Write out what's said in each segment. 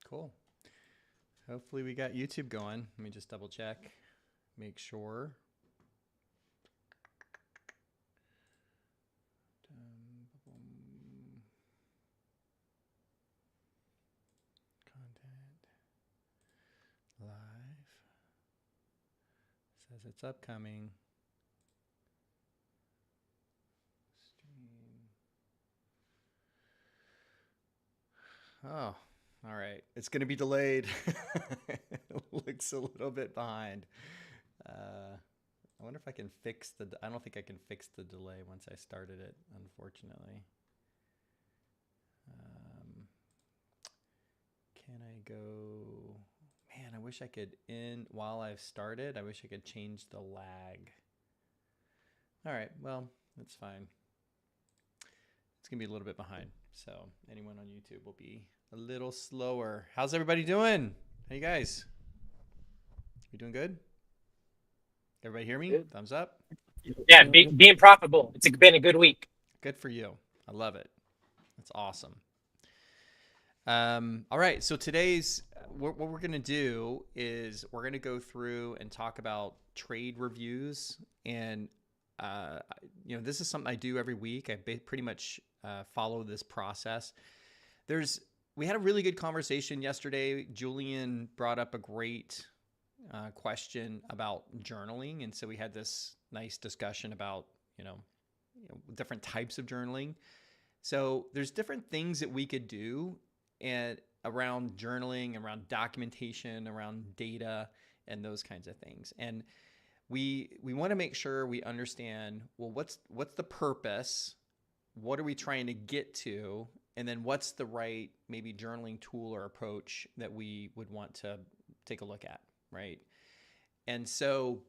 Cool. Hopefully we got YouTube going. Let me just double check, make sure. Content live says it's upcoming. Stream. Oh, all right. It's going to be delayed. It looks a little bit behind. I wonder if I can fix the. I don't think I can fix the delay once I started it, unfortunately. Um, can I go? Man, I wish I could while I've started. I wish I could change the lag. All right, well, that's fine. It's gonna be a little bit behind, so anyone on YouTube will be a little slower. How's everybody doing? How you guys? You doing good? Everybody hear me? Good. Thumbs up. Yeah, being profitable. Been a good week. Good for you. I love it. That's awesome. All right. So today's what we're going to do is we're going to go through and talk about trade reviews. And, this is something I do every week. I pretty much follow this process. We had a really good conversation yesterday. Julian brought up a great question about journaling. And so we had this nice discussion about, different types of journaling. So there's different things that we could do and around journaling, around documentation, around data, and those kinds of things. And we want to make sure we understand, well, what's the purpose? What are we trying to get to? And then what's the right maybe journaling tool or approach that we would want to take a look at, right? And so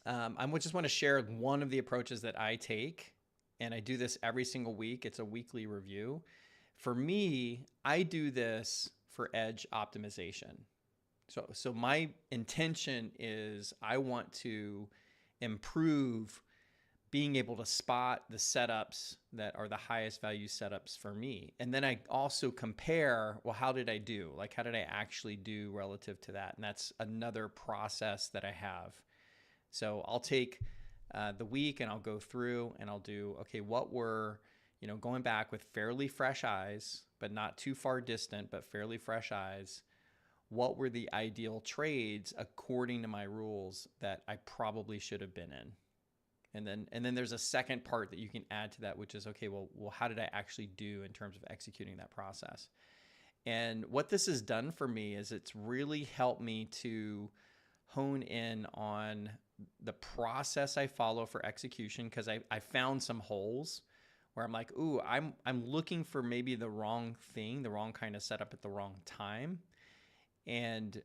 I just want to share one of the approaches that I take, and I do this every single week. It's a weekly review. For me, I do this for edge optimization. So my intention is I want to improve being able to spot the setups that are the highest value setups for me. And then I also compare, well, how did I do? Like, how did I actually do relative to that? And that's another process that I have. So I'll take the week and I'll go through and I'll do, okay, what were, going back with fairly fresh eyes, but not too far distant, but fairly fresh eyes. What were the ideal trades according to my rules that I probably should have been in? And then there's a second part that you can add to that, which is, okay, well, how did I actually do in terms of executing that process? And what this has done for me is it's really helped me to hone in on the process I follow for execution, because I found some holes where I'm like, ooh, I'm looking for maybe the wrong thing, the wrong kind of setup at the wrong time. And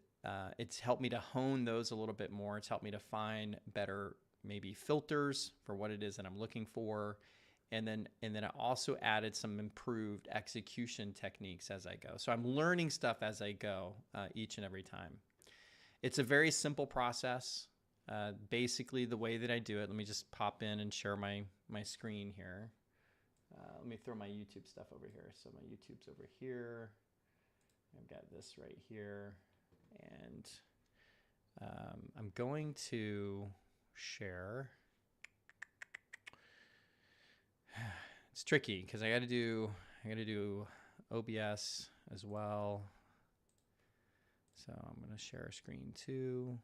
it's helped me to hone those a little bit more. It's helped me to find better maybe filters for what it is that I'm looking for. And then I also added some improved execution techniques as I go. So I'm learning stuff as I go each and every time. It's a very simple process. Basically, the way that I do it, let me just pop in and share my screen here. Let me throw my YouTube stuff over here. So my YouTube's over here. I've got this right here. And I'm going to share. It's tricky because I got to do OBS as well. So I'm going to share a screen too.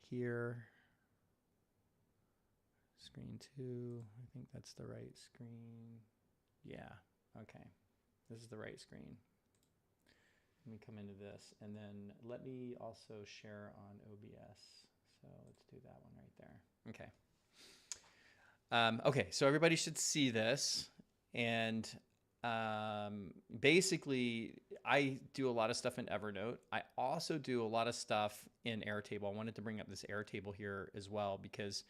Here. Screen 2. I think that's the right screen. Yeah. Okay. This is the right screen. Let me come into this, and then let me also share on OBS. So let's do that one right there. Okay. Okay, so everybody should see this. And basically, I do a lot of stuff in Evernote. I also do a lot of stuff in Airtable. I wanted to bring up this Airtable here as well, because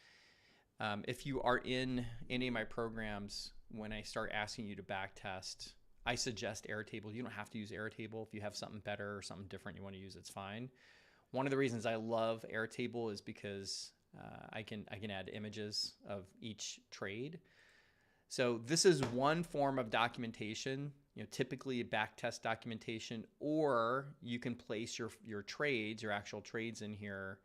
if you are in any of my programs, when I start asking you to backtest, I suggest Airtable. You don't have to use Airtable. If you have something better or something different you want to use, it's fine. One of the reasons I love Airtable is because I can add images of each trade. So this is one form of documentation, typically back test documentation, or you can place your trades, your actual trades in here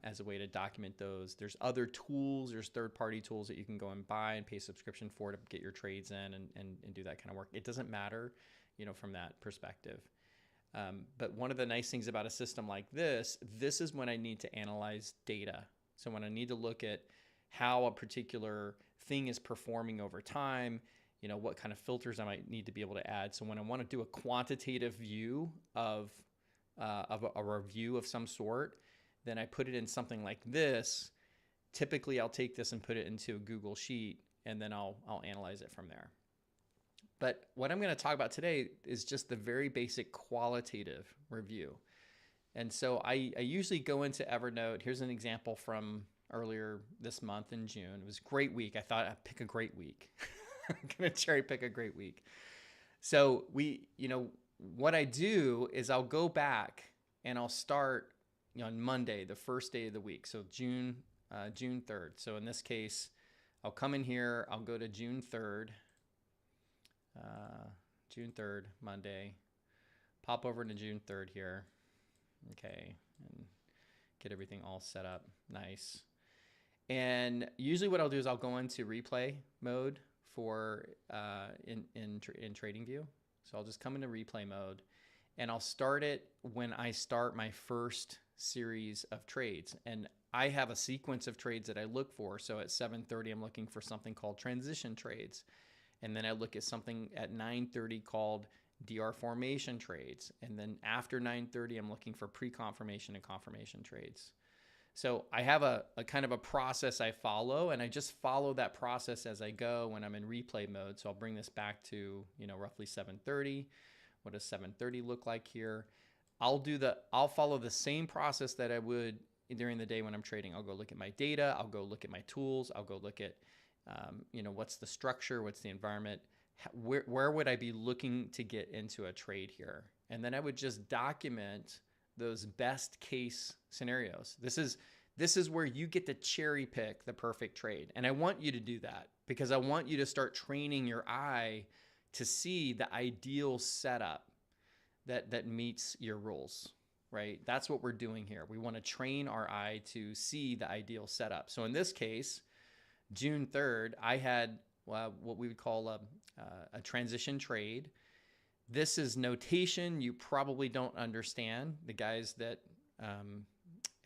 as a way to document those. There's other tools, there's third-party tools that you can go and buy and pay subscription for to get your trades in and do that kind of work. It doesn't matter, from that perspective. But one of the nice things about a system like this is when I need to analyze data. So when I need to look at how a particular thing is performing over time, what kind of filters I might need to be able to add. So when I want to do a quantitative view of a review of some sort, then I put it in something like this. Typically, I'll take this and put it into a Google Sheet, and then I'll analyze it from there. But what I'm going to talk about today is just the very basic qualitative review. And so I usually go into Evernote. Here's an example from earlier this month in June. It was a great week. I thought I'd pick a great week. I'm going to cherry pick a great week. So what I do is I'll go back and I'll start on Monday, the first day of the week. So June 3rd. So in this case, I'll come in here. I'll go to June 3rd. June 3rd, Monday. Pop over to June 3rd here. Okay. And get everything all set up. Nice. And usually what I'll do is I'll go into replay mode for in TradingView. So I'll just come into replay mode and I'll start it when I start my first series of trades. And I have a sequence of trades that I look for. So at 7:30, I'm looking for something called transition trades. And then I look at something at 9:30 called DR formation trades. And then after 9:30, I'm looking for pre-confirmation and confirmation trades. So I have a kind of a process I follow, and I just follow that process as I go when I'm in replay mode. So I'll bring this back to, roughly 7:30. What does 7:30 look like here? I'll follow the same process that I would during the day when I'm trading. I'll go look at my data. I'll go look at my tools. I'll go look at, what's the structure? What's the environment? Where would I be looking to get into a trade here? And then I would just document those best case scenarios. This is where you get to cherry pick the perfect trade. And I want you to do that because I want you to start training your eye to see the ideal setup that meets your rules, right? That's what we're doing here. We want to train our eye to see the ideal setup. So in this case, June 3rd, I had what we would call a transition trade. This is notation you probably don't understand. The guys that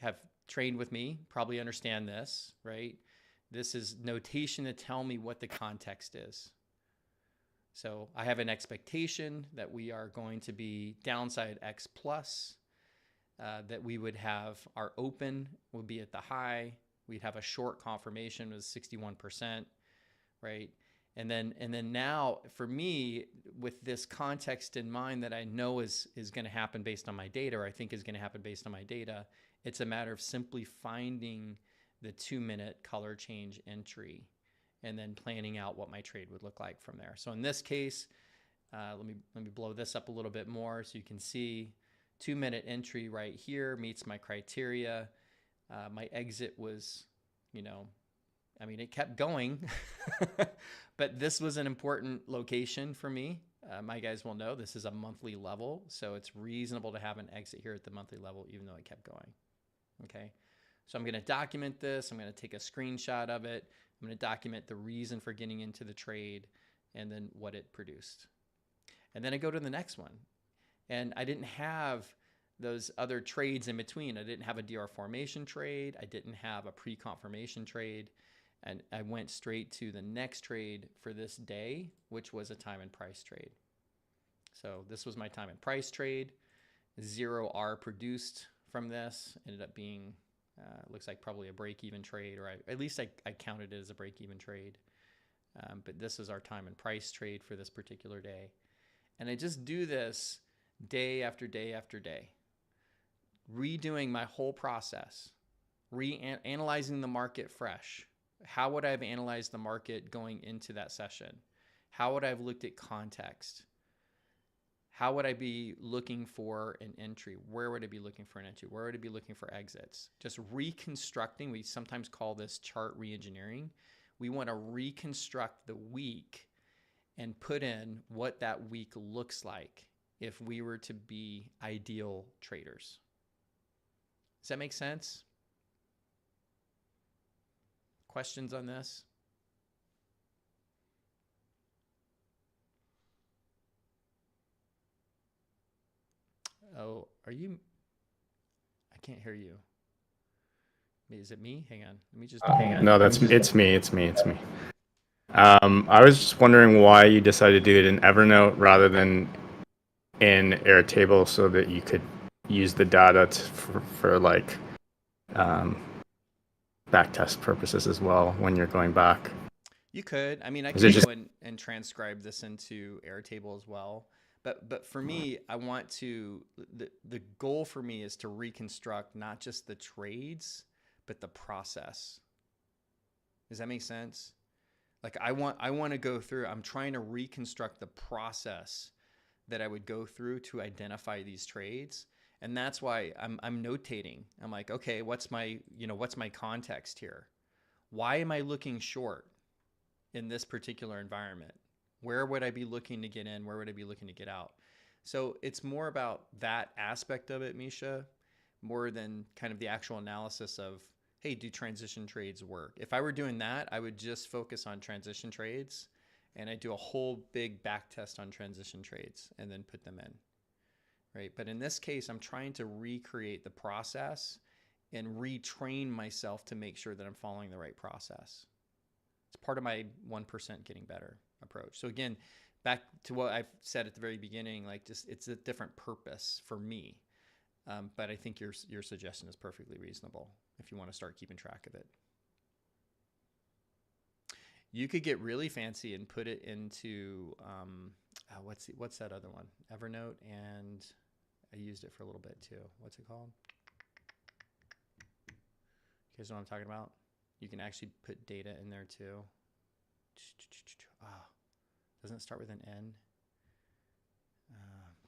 have trained with me probably understand this, right? This is notation to tell me what the context is. So I have an expectation that we are going to be downside X plus, that we would have our open would be at the high. We'd have a short confirmation of 61%, right? And then now for me, with this context in mind that I know is going to happen based on my data, or I think is going to happen based on my data, it's a matter of simply finding the 2-minute color change entry and then planning out what my trade would look like from there. So in this case, let me blow this up a little bit more so you can see 2-minute entry right here meets my criteria. My exit was, it kept going, but this was an important location for me. My guys will know this is a monthly level, so it's reasonable to have an exit here at the monthly level, even though it kept going. Okay, so I'm going to document this. I'm going to take a screenshot of it. I'm going to document the reason for getting into the trade and then what it produced. And then I go to the next one. And I didn't have those other trades in between. I didn't have a DR formation trade. I didn't have a pre-confirmation trade. And I went straight to the next trade for this day, which was a time and price trade. So this was my time and price trade. 0 R produced from this. Ended up being, looks like probably a break-even trade, or at least I counted it as a break-even trade. But this is our time and price trade for this particular day. And I just do this day after day after day, redoing my whole process, analyzing the market fresh. How would I have analyzed the market going into that session? How would I have looked at context? How would I be looking for an entry? Where would I be looking for an entry? Where would I be looking for exits? Just reconstructing. We sometimes call this chart reengineering. We want to reconstruct the week and put in what that week looks like if we were to be ideal traders. Does that make sense? Questions on this? Oh, are you? I can't hear you. Is it me? Hang on. Let me just. Hang on. No, it's me. I was just wondering why you decided to do it in Evernote rather than in Airtable so that you could use the data for like backtest purposes as well when you're going back. You could. I mean, I Is could it just- go and transcribe this into Airtable as well. But for me, I want to the goal for me is to reconstruct not just the trades, but the process. Does that make sense? Like I want to go through, I'm trying to reconstruct the process that I would go through to identify these trades. And that's why I'm notating. I'm like, okay, what's my context here? Why am I looking short in this particular environment? Where would I be looking to get in? Where would I be looking to get out? So it's more about that aspect of it, Mischa, more than kind of the actual analysis of, hey, do transition trades work? If I were doing that, I would just focus on transition trades and I do a whole big back test on transition trades and then put them in, right? But in this case, I'm trying to recreate the process and retrain myself to make sure that I'm following the right process. It's part of my 1% getting better approach. So again, back to what I've said at the very beginning, like just it's a different purpose for me. But I think your suggestion is perfectly reasonable if you want to start keeping track of it. You could get really fancy and put it into what's that other one? Evernote, and I used it for a little bit too. What's it called? You guys know what I'm talking about? You can actually put data in there too. Doesn't it start with an N?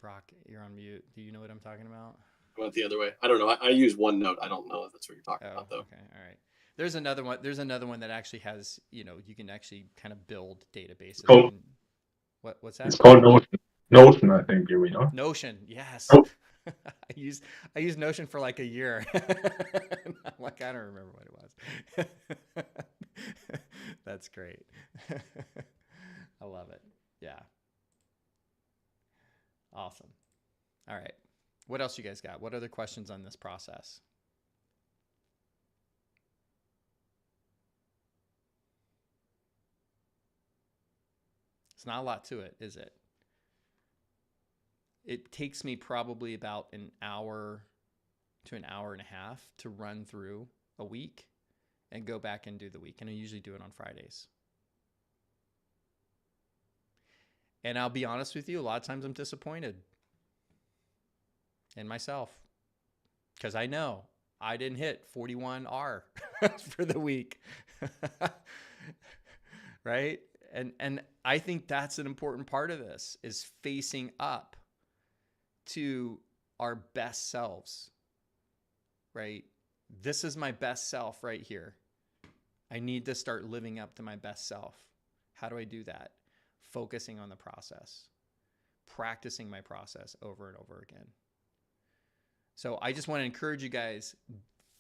Brock, you're on mute. Do you know what I'm talking about? I went the other way. I don't know. I use OneNote. I don't know if that's what you're talking about, though. Okay. All right. There's another one that actually has, you can actually kind of build databases. What's that? It's called Notion, I think, you know. Notion, yes. Oh. I used Notion for like a year. I'm like, I don't remember what it was. That's great. I love it. Yeah. Awesome. All right. What else you guys got? What other questions on this process? It's not a lot to it, is it? It takes me probably about an hour to an hour and a half to run through a week and go back and do the week. And I usually do it on Fridays. And I'll be honest with you, a lot of times I'm disappointed in myself because I know I didn't hit 41R for the week. Right? And I think that's an important part of this is facing up to our best selves, right? This is my best self right here. I need to start living up to my best self. How do I do that? Focusing on the process, practicing my process over and over again. So I just want to encourage you guys,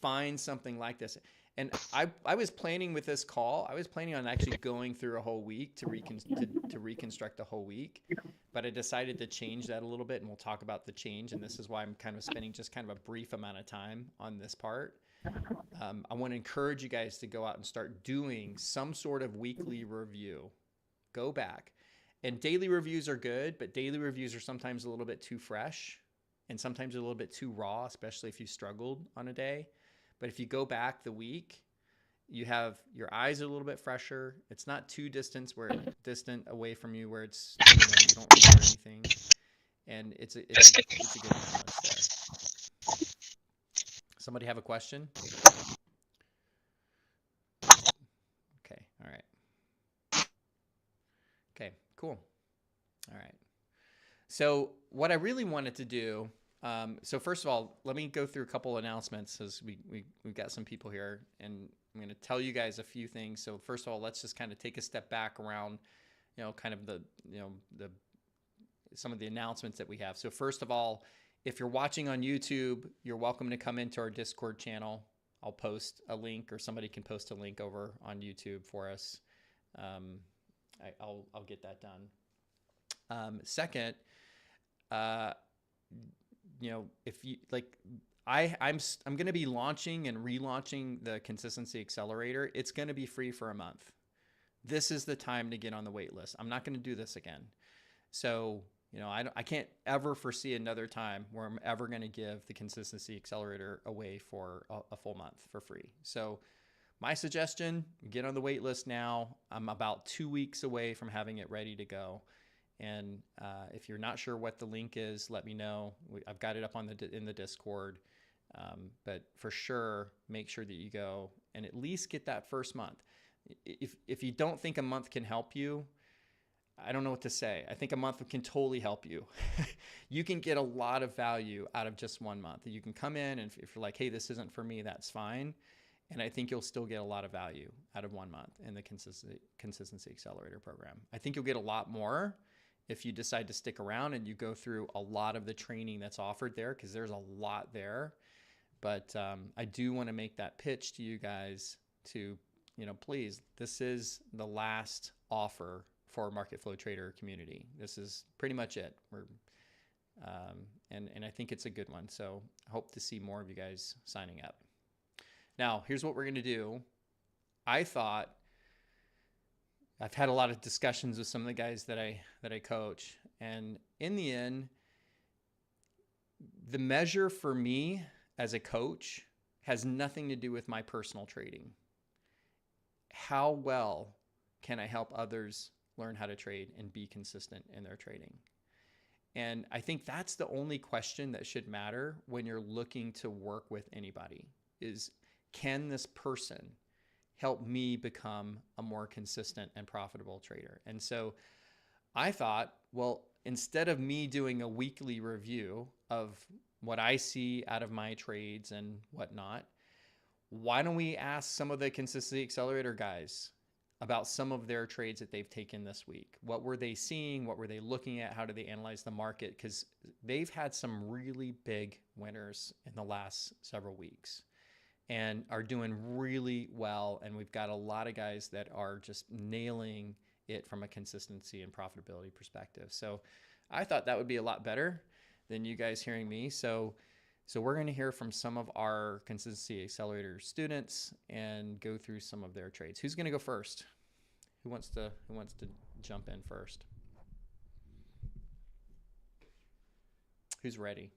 find something like this. And I was planning with this call, I was planning on actually going through a whole week to reconstruct the whole week, but I decided to change that a little bit, and we'll talk about the change. And this is why I'm kind of spending just kind of a brief amount of time on this part. I want to encourage you guys to go out and start doing some sort of weekly review. Go back. And daily reviews are good, but daily reviews are sometimes a little bit too fresh and sometimes a little bit too raw, especially if you struggled on a day. But if you go back the week, you have your eyes are a little bit fresher. It's not too distant away from you where it's you don't remember anything, and it's a good balance there. Somebody have a question? Okay, all right. Okay, cool. All right. So what I really wanted to do So first of all, let me go through a couple announcements as we've got some people here, and I'm going to tell you guys a few things. So first of all, let's just kind of take a step back around, kind of the some of the announcements that we have. So first of all, if you're watching on YouTube, you're welcome to come into our Discord channel. I'll post a link, or somebody can post a link over on YouTube for us. I'll get that done. Second, if you like, I'm going to be launching and relaunching the Consistency Accelerator. It's going to be free for a month. This is the time to get on the wait list. I'm not going to do this again. So, I can't ever foresee another time where I'm ever going to give the Consistency Accelerator away for a full month for free. So my suggestion, get on the wait list now. I'm about 2 weeks away from having it ready to go. And if you're not sure what the link is, let me know. I've got it up in the Discord. But for sure, make sure that you go and at least get that first month. If you don't think a month can help you, I don't know what to say. I think a month can totally help you. You can get a lot of value out of just 1 month. You can come in, and if you're like, hey, this isn't for me, that's fine. And I think you'll still get a lot of value out of 1 month in the Consistency Accelerator program. I think you'll get a lot more if you decide to stick around and you go through a lot of the training that's offered there, because there's a lot there. But I do want to make that pitch to you guys to, please, this is the last offer for Market Flow Trader community. This is pretty much it. And I think it's a good one. So I hope to see more of you guys signing up. Now, here's what we're going to do. I've had a lot of discussions with some of the guys that I coach, and in the end, the measure for me as a coach has nothing to do with my personal trading. How well can I help others learn how to trade and be consistent in their trading? And I think that's the only question that should matter when you're looking to work with anybody is, can this person help me become a more consistent and profitable trader? And so I thought, well, instead of me doing a weekly review of what I see out of my trades and whatnot, why don't we ask some of the Consistency Accelerator guys about some of their trades that they've taken this week? What were they seeing? What were they looking at? How do they analyze the market? Because they've had some really big winners in the last several weeks and are doing really well. And we've got a lot of guys that are just nailing it from a consistency and profitability perspective. So I thought that would be a lot better than you guys hearing me. So we're going to hear from some of our Consistency Accelerator students and go through some of their trades. Who's going to go first? Who wants to jump in first? Who's ready?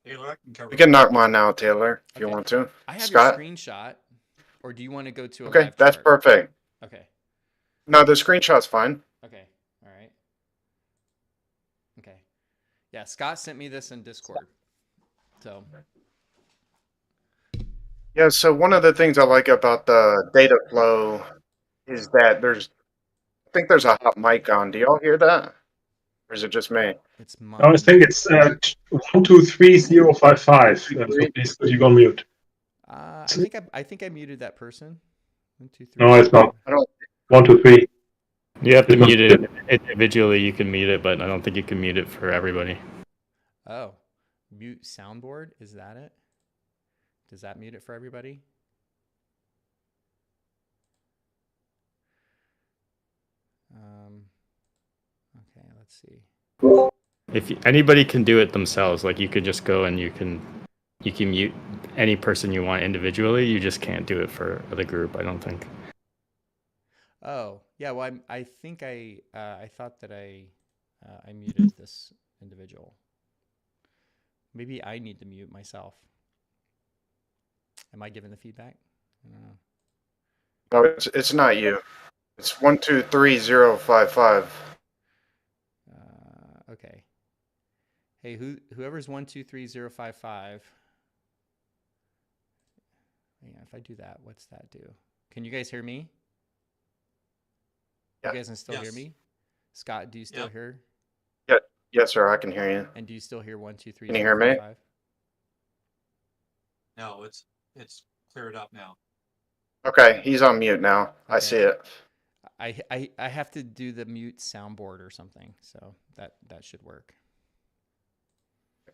We can knock mine out, Taylor, if you want to. I have Scott? your screenshot, or do you want to go to a Okay, live that's chart? perfect. Okay. No, the screenshot's fine. Okay. All right. Okay. Yeah, Scott sent me this in Discord. So. Yeah, so one of the things I like about the data flow is that I think there's a hot mic on. Do y'all hear that? Or is it just me? It's No, mine. I think it's 123055. So please put you on mute. I think I muted that person. 1, 2, 3. No, it's not. I don't. 1, 2, 3. You have to Because- mute it individually. You can mute it, but I don't think you can mute it for everybody. Oh, mute soundboard. Is that it? Does that mute it for everybody? Okay, let's see. If anybody can do it themselves, like you could just go and you can mute any person you want individually. You just can't do it for the group, I don't think. Oh, yeah. Well, I think I thought that I muted this individual. Maybe I need to mute myself. Am I giving the feedback? I don't know. No, it's not you. It's 123055. Okay. Hey, whoever's 123055. Yeah, if I do that, what's that do? Can you guys hear me? Yeah. You guys can still hear me? Scott, do you still hear? Yeah. Yes, sir. I can hear you. And do you still hear 1, 2, 3, Can you 4, hear 5, me? 5? No, it's cleared up now. Okay, he's on mute now. I Okay. see it. I have to do the mute soundboard or something, so that should work.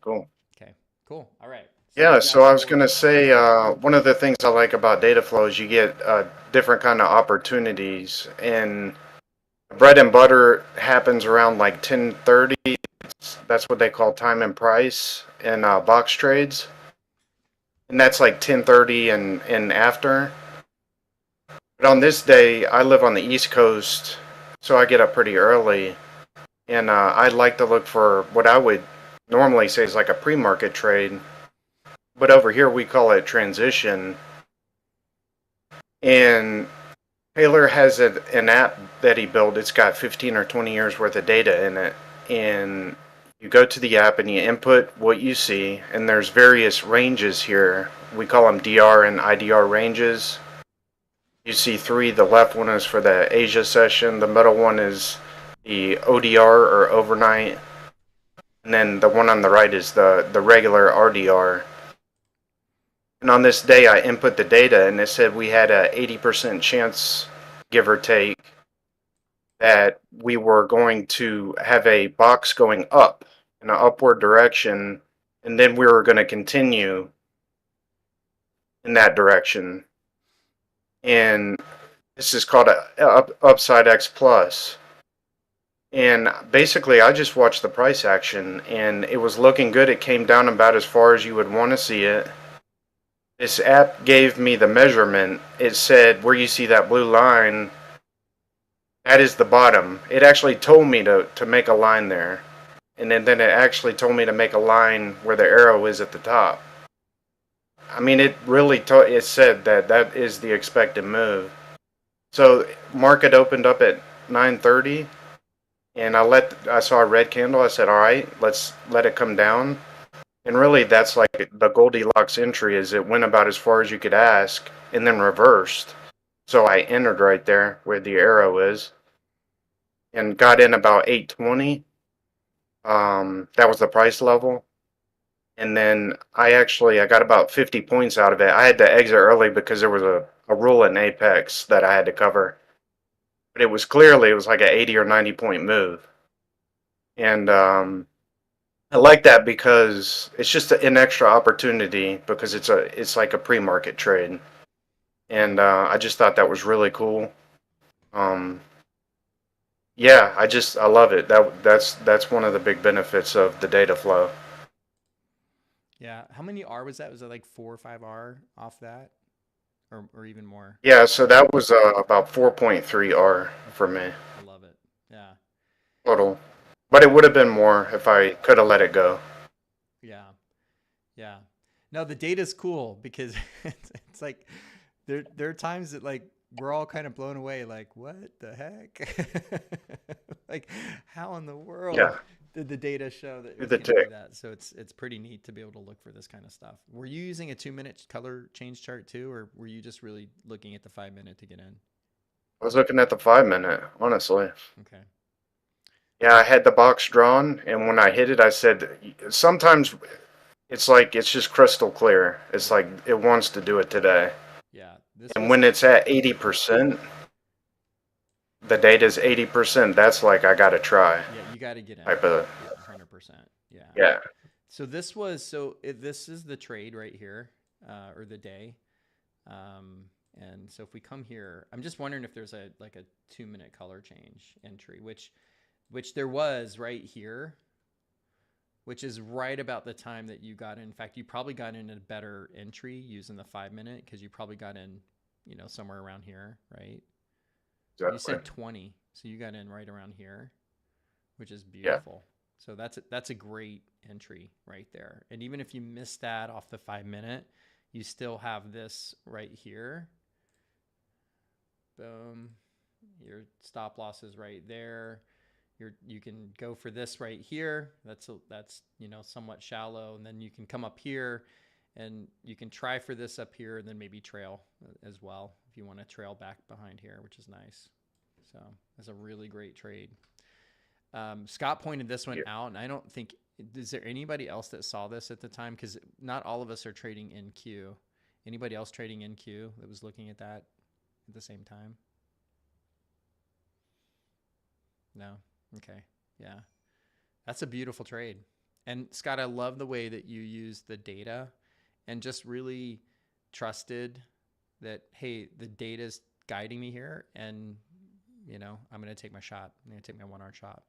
Cool. Okay, cool. All right. Yeah, we've so got I was going to your- say one of the things I like about data flow is you get different kind of opportunities, and bread and butter happens around like 10:30. That's what they call time and price in box trades, and that's like 10:30 and after. But on this day, I live on the East Coast, so I get up pretty early, and I like to look for what I would normally say is like a pre-market trade, but over here we call it transition. And Taylor has an app that he built. It's got 15 or 20 years worth of data in it, and you go to the app and you input what you see, and there's various ranges here. We call them DR and IDR ranges. You see three. The left one is for the Asia session. The middle one is the ODR or overnight. And then the one on the right is the regular RDR. And on this day, I input the data, and it said we had a 80% chance, give or take, that we were going to have a box going up in an upward direction, and then we were going to continue in that direction. And this is called a upside X plus. And basically, I just watched the price action, and it was looking good. It came down about as far as you would want to see it. This app gave me the measurement. It said where you see that blue line, that is the bottom. It actually told me to make a line there. And then it actually told me to make a line where the arrow is at the top. I mean, it really it said that is the expected move. So market opened up at 9:30, and I saw a red candle. I said, all right, let's let it come down. And really, that's like the Goldilocks entry. Is it went about as far as you could ask, and then reversed. So I entered right there where the arrow is, and got in about 8:20. That was the price level. And then I got about 50 points out of it. I had to exit early because there was a rule in Apex that I had to cover. But it was like an 80 or 90 point move. And I like that because it's just an extra opportunity because it's like a pre-market trade. And I just thought that was really cool. Yeah, I love it. That's one of the big benefits of the data flow. Yeah. How many R was that? Was it like 4 or 5 R off that, or even more? Yeah, so that was about 4.3 R for me I love it. Yeah. total. But it would have been more if I could have let it go. Yeah. Yeah. No, the data's cool because it's like there are times that like we're all kind of blown away, like, what the heck? Like, how in the world Yeah. did the data show that it was The going to do tick. that? So it's pretty neat to be able to look for this kind of stuff. Were you using a 2-minute color change chart too, or were you just really looking at the 5-minute to get in? I was looking at the 5-minute, honestly. Okay. Yeah, I had the box drawn, and when I hit it, I said, sometimes it's like it's just crystal clear. It's like it wants to do it today. Yeah. And when it's at 80%, the data's 80%, that's like I gotta try. Yeah, you got to get in. Type of 100%. Yeah. yeah. So this is the trade right here, or the day. And so if we come here, I'm just wondering if there's a 2-minute color change entry, which there was right here, which is right about the time that you got in. In fact, you probably got in a better entry using the 5-minute because you probably got in, somewhere around here, right? Exactly. You said 20, so you got in right around here, which is beautiful. Yeah. So that's a great entry right there. And even if you miss that off the 5-minute, you still have this right here. Boom. Your stop loss is right there. You can go for this right here. That's somewhat shallow, and then you can come up here and you can try for this up here and then maybe trail as well if you want to trail back behind here, which is nice. So it's a really great trade. Scott pointed this one Yeah. out, and I don't think, is there anybody else that saw this at the time? Because not all of us are trading in Q. Anybody else trading in Q that was looking at that at the same time? No? Okay. Yeah. That's a beautiful trade. And Scott, I love the way that you use the data and just really trusted that, hey, the data's guiding me here, and I'm going to take my shot. I'm going to take my 1 hour shot.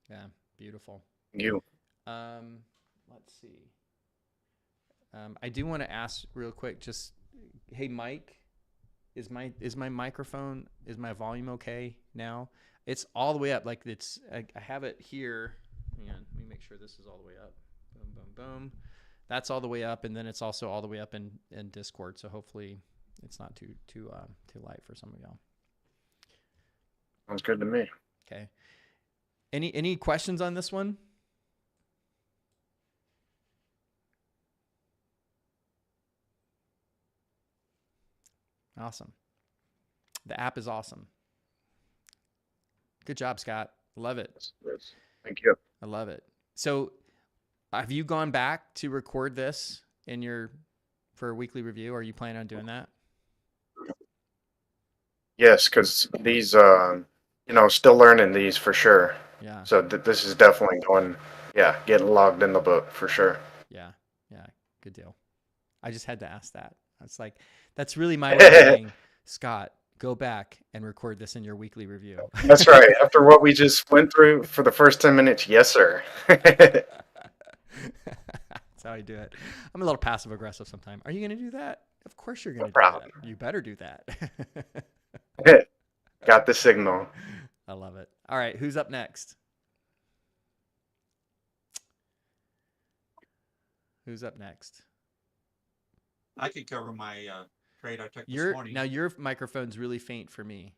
Yeah, beautiful. You. Let's see. I do want to ask real quick, just, hey, Mike, is my microphone, is my volume okay now? It's all the way up. Like I have it here. Hang on, let me make sure this is all the way up. Boom, boom, boom. That's all the way up, and then it's also all the way up in Discord. So hopefully it's not too light for some of y'all. Sounds good to me. Okay. Any questions on this one? Awesome. The app is awesome. Good job, Scott. Love it. Yes. Thank you. I love it. So have you gone back to record this for a weekly review? Are you planning on doing that? Yes, because these, still learning these for sure. Yeah. So this is definitely getting logged in the book for sure. Yeah. Good deal. I just had to ask that. It's like, that's really my way of saying, Scott, go back and record this in your weekly review. That's right. After what we just went through for the first 10 minutes, yes, sir. That's how I do it. I'm a little passive aggressive sometimes. Are you going to do that? Of course you're going to do that. You better do that. Got the signal. I love it. All right. Who's up next? I could cover my trade I took this morning. Now your microphone's really faint for me.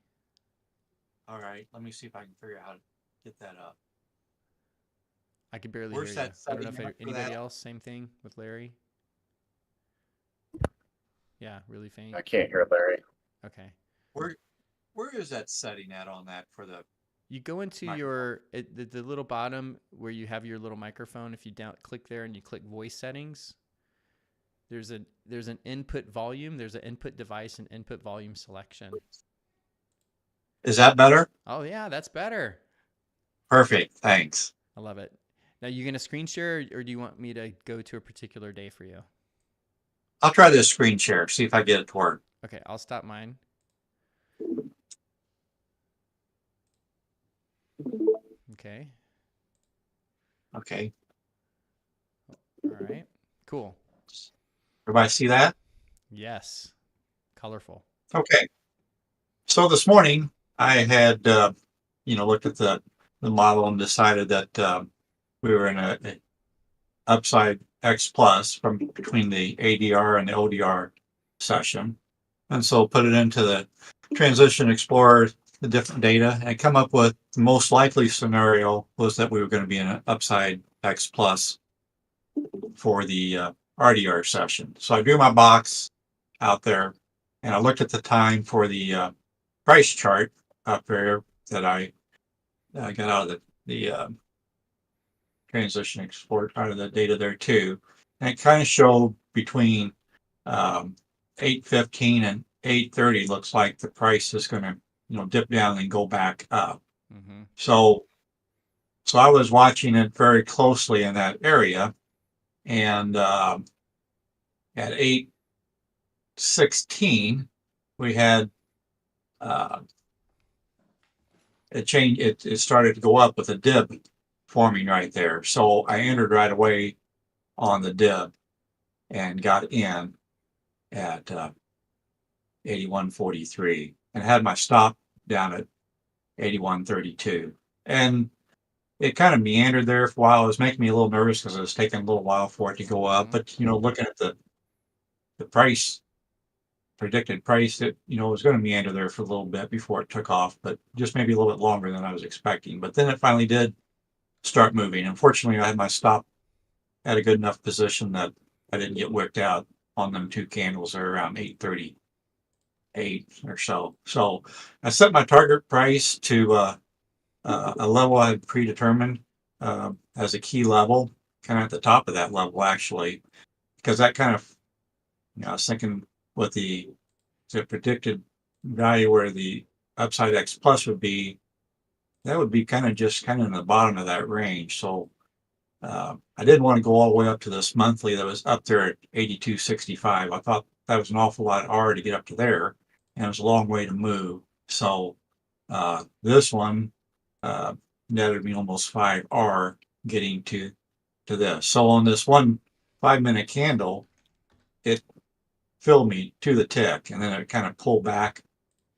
All right, let me see if I can figure out how to get that up. I can barely Where's hear you. that I don't know if setting for anybody that? else, same thing with Larry. Yeah, really faint. I can't hear Larry. Okay. Where is that setting at on that for the? You go into the little bottom where you have your little microphone. If you click there and you click voice settings, there's an input volume, there's an input device and input volume selection. Is that better? Oh yeah, that's better. Perfect. Thanks. I love it. Now, you going to screen share, or do you want me to go to a particular day for you? I'll try this screen share, see if I get it to work. Okay, I'll stop mine. Okay. Okay. All right. Cool. Everybody see that? Yes. Colorful. Okay. So this morning I had, looked at the model and decided that we were in a upside X plus from between the ADR and the ODR session. And so put it into the transition explorer, the different data, and come up with the most likely scenario was that we were going to be in an upside X plus for the RDR session. So I drew my box out there and I looked at the time for the price chart up there that I got out of the transition explorer, out of the data there too. And it kind of showed between 8:15 and 8:30 looks like the price is going to dip down and go back up. Mm-hmm. So I was watching it very closely in that area, and at 8:16 we had it changed. It started to go up with a dip forming right there. So I entered right away on the dip and got in at 81.43 and had my stop down at 81.32. And it kind of meandered there for a while. It was making me a little nervous because it was taking a little while for it to go up. But looking at the price, predicted price, it was going to meander there for a little bit before it took off, but just maybe a little bit longer than I was expecting. But then it finally did start moving. Unfortunately, I had my stop at a good enough position that I didn't get wicked out on them two candles there around 8:38 or so. So I set my target price to a level I had predetermined as a key level, kind of at the top of that level actually, because that kind of, I was thinking with the predicted value where the upside X plus would be, that would be kind of just kind of in the bottom of that range. So I didn't want to go all the way up to this monthly that was up there at 82.65. I thought that was an awful lot of R to get up to there, and it was a long way to move. So this one netted me almost 5R getting to this. So on this one 5-minute candle, it filled me to the tick, and then it kind of pulled back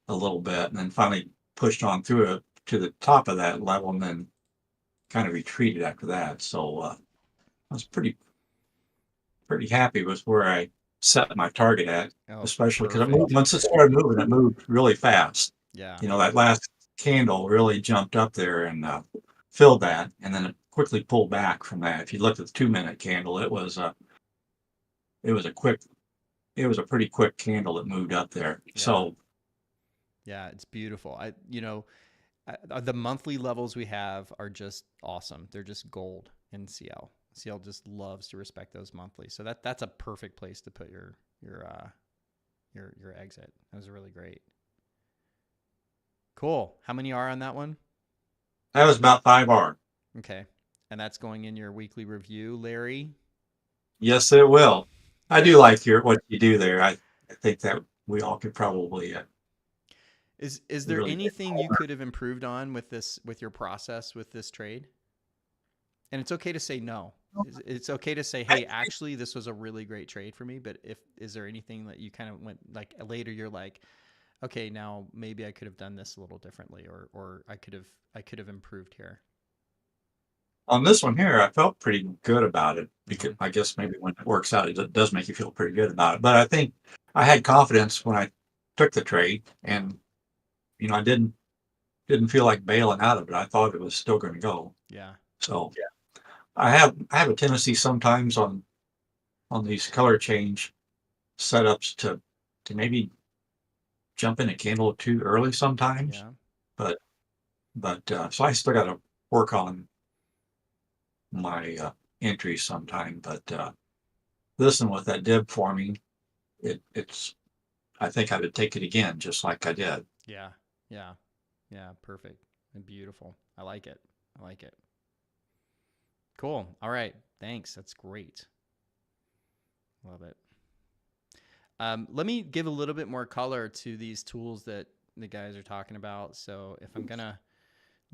a little bit, and then finally pushed on through it to the top of that level, and then kind of retreated after that. So I was pretty happy with where I set my target at, Oh, especially because perfect. once it started moving, it moved really fast. Yeah. That last candle really jumped up there and filled that, and then it quickly pulled back from that. If you looked at the 2-minute candle, it was a pretty quick candle that moved up there. Yeah. So yeah, it's beautiful. The monthly levels we have are just awesome. They're just gold in CL. CL just loves to respect those monthly. So that's a perfect place to put your exit. That was really great. Cool. How many are on that one? that was about 5R. Okay. And that's going in your weekly review, Larry? Yes, it will. I do like what you do there. I think that we all could probably Is there really anything you could have improved on with your process with this trade? And it's okay to say no. It's okay to say, hey, actually, this was a really great trade for me. But is there anything that you kind of went like later? You're like, okay, now maybe I could have done this a little differently, or I could have improved here. on this one here, I felt pretty good about it because I guess maybe when it works out, it does make you feel pretty good about it. But I think I had confidence when I took the trade, and I didn't feel like bailing out of it. I thought it was still going to go. Yeah. So I have a tendency sometimes on these color change setups to maybe jump in a candle too early sometimes. Yeah. But so I still got to work on my entries sometime. But this one with that dip forming, it's I think I would take it again just like I did. Yeah. Yeah. Yeah. Perfect and beautiful. I like it. Cool. All right. Thanks. That's great. Love it. Let me give a little bit more color to these tools that the guys are talking about. So if let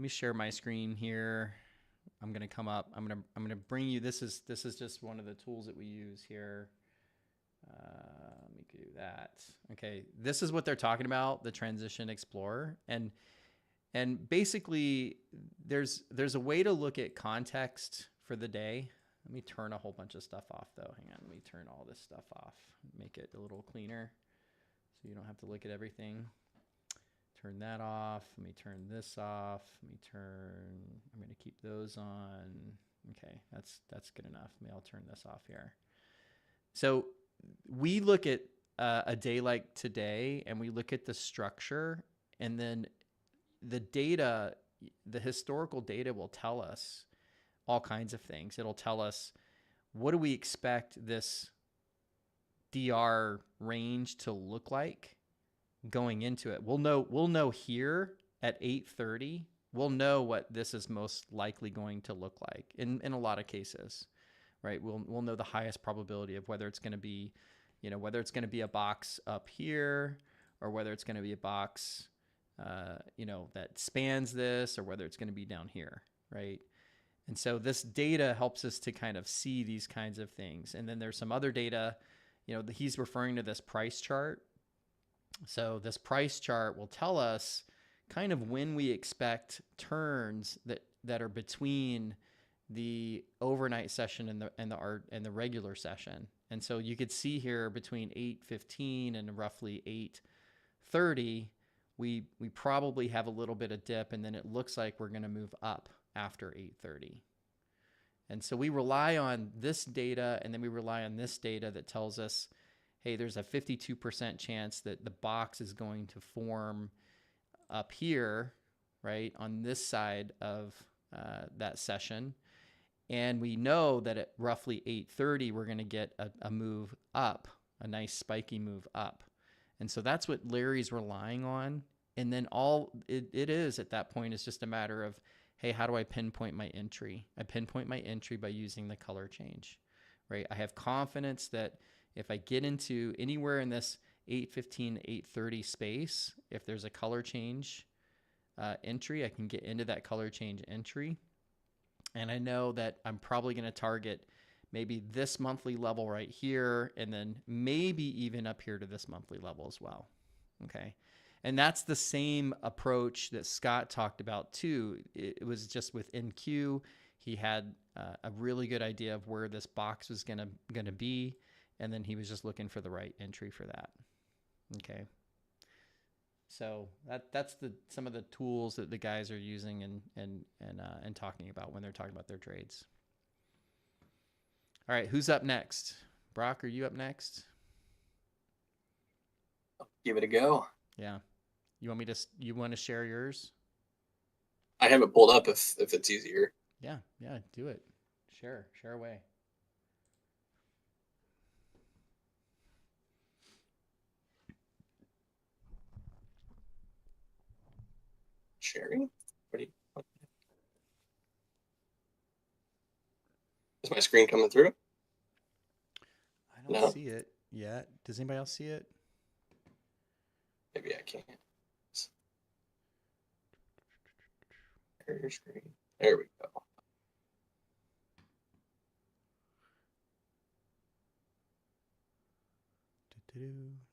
me share my screen here. I'm gonna come up. I'm gonna bring you. This is just one of the tools that we use here. Let me do that. Okay, this is what they're talking about, the Transition Explorer, and basically there's a way to look at context for the day. Let me turn a whole bunch of stuff off though. Hang on, let me turn all this stuff off. Make it a little cleaner so you don't have to look at everything. Turn that off. Let me turn this off. I'm going to keep those on. Okay, that's good enough. Maybe I'll turn this off here. So we look at a day like today, and we look at the structure, and then the data, the historical data will tell us all kinds of things. It'll tell us, what do we expect this DR range to look like going into it? We'll know here at 8:30. We'll know what this is most likely going to look like in a lot of cases, right? We'll know the highest probability of whether it's going to be, whether it's going to be a box up here, or whether it's going to be a box, that spans this, or whether it's going to be down here, right? And so this data helps us to kind of see these kinds of things. And then there's some other data, he's referring to this price chart. So this price chart will tell us kind of when we expect turns that are between the overnight session and the regular session. And so you could see here between 8:15 and roughly 8:30, we probably have a little bit of dip, and then it looks like we're going to move up after 8:30. And so we rely on this data, and then we rely on this data that tells us, hey, there's a 52% chance that the box is going to form up here, right, on this side of that session. And we know that at roughly 8:30, we're going to get a move up, a nice spiky move up. And so that's what Larry's relying on. And then all it is at that point is just a matter of, hey, how do I pinpoint my entry? I pinpoint my entry by using the color change, right? I have confidence that if I get into anywhere in this 8:15, 8:30 space, if there's a color change entry, I can get into that color change entry. And I know that I'm probably going to target maybe this monthly level right here, and then maybe even up here to this monthly level as well. Okay. And that's the same approach that Scott talked about too. It was just with NQ. He had a really good idea of where this box was gonna be, and then he was just looking for the right entry for that. Okay. So that's some of the tools that the guys are using and talking about when they're talking about their trades. All right, who's up next? Brock, are you up next? Give it a go. Yeah. You want to share yours? I have it pulled up if it's easier. Yeah, do it. Share away. Sharing? Is my screen coming through? I don't see it yet. Does anybody else see it? Maybe I can't. Share your screen. There we go.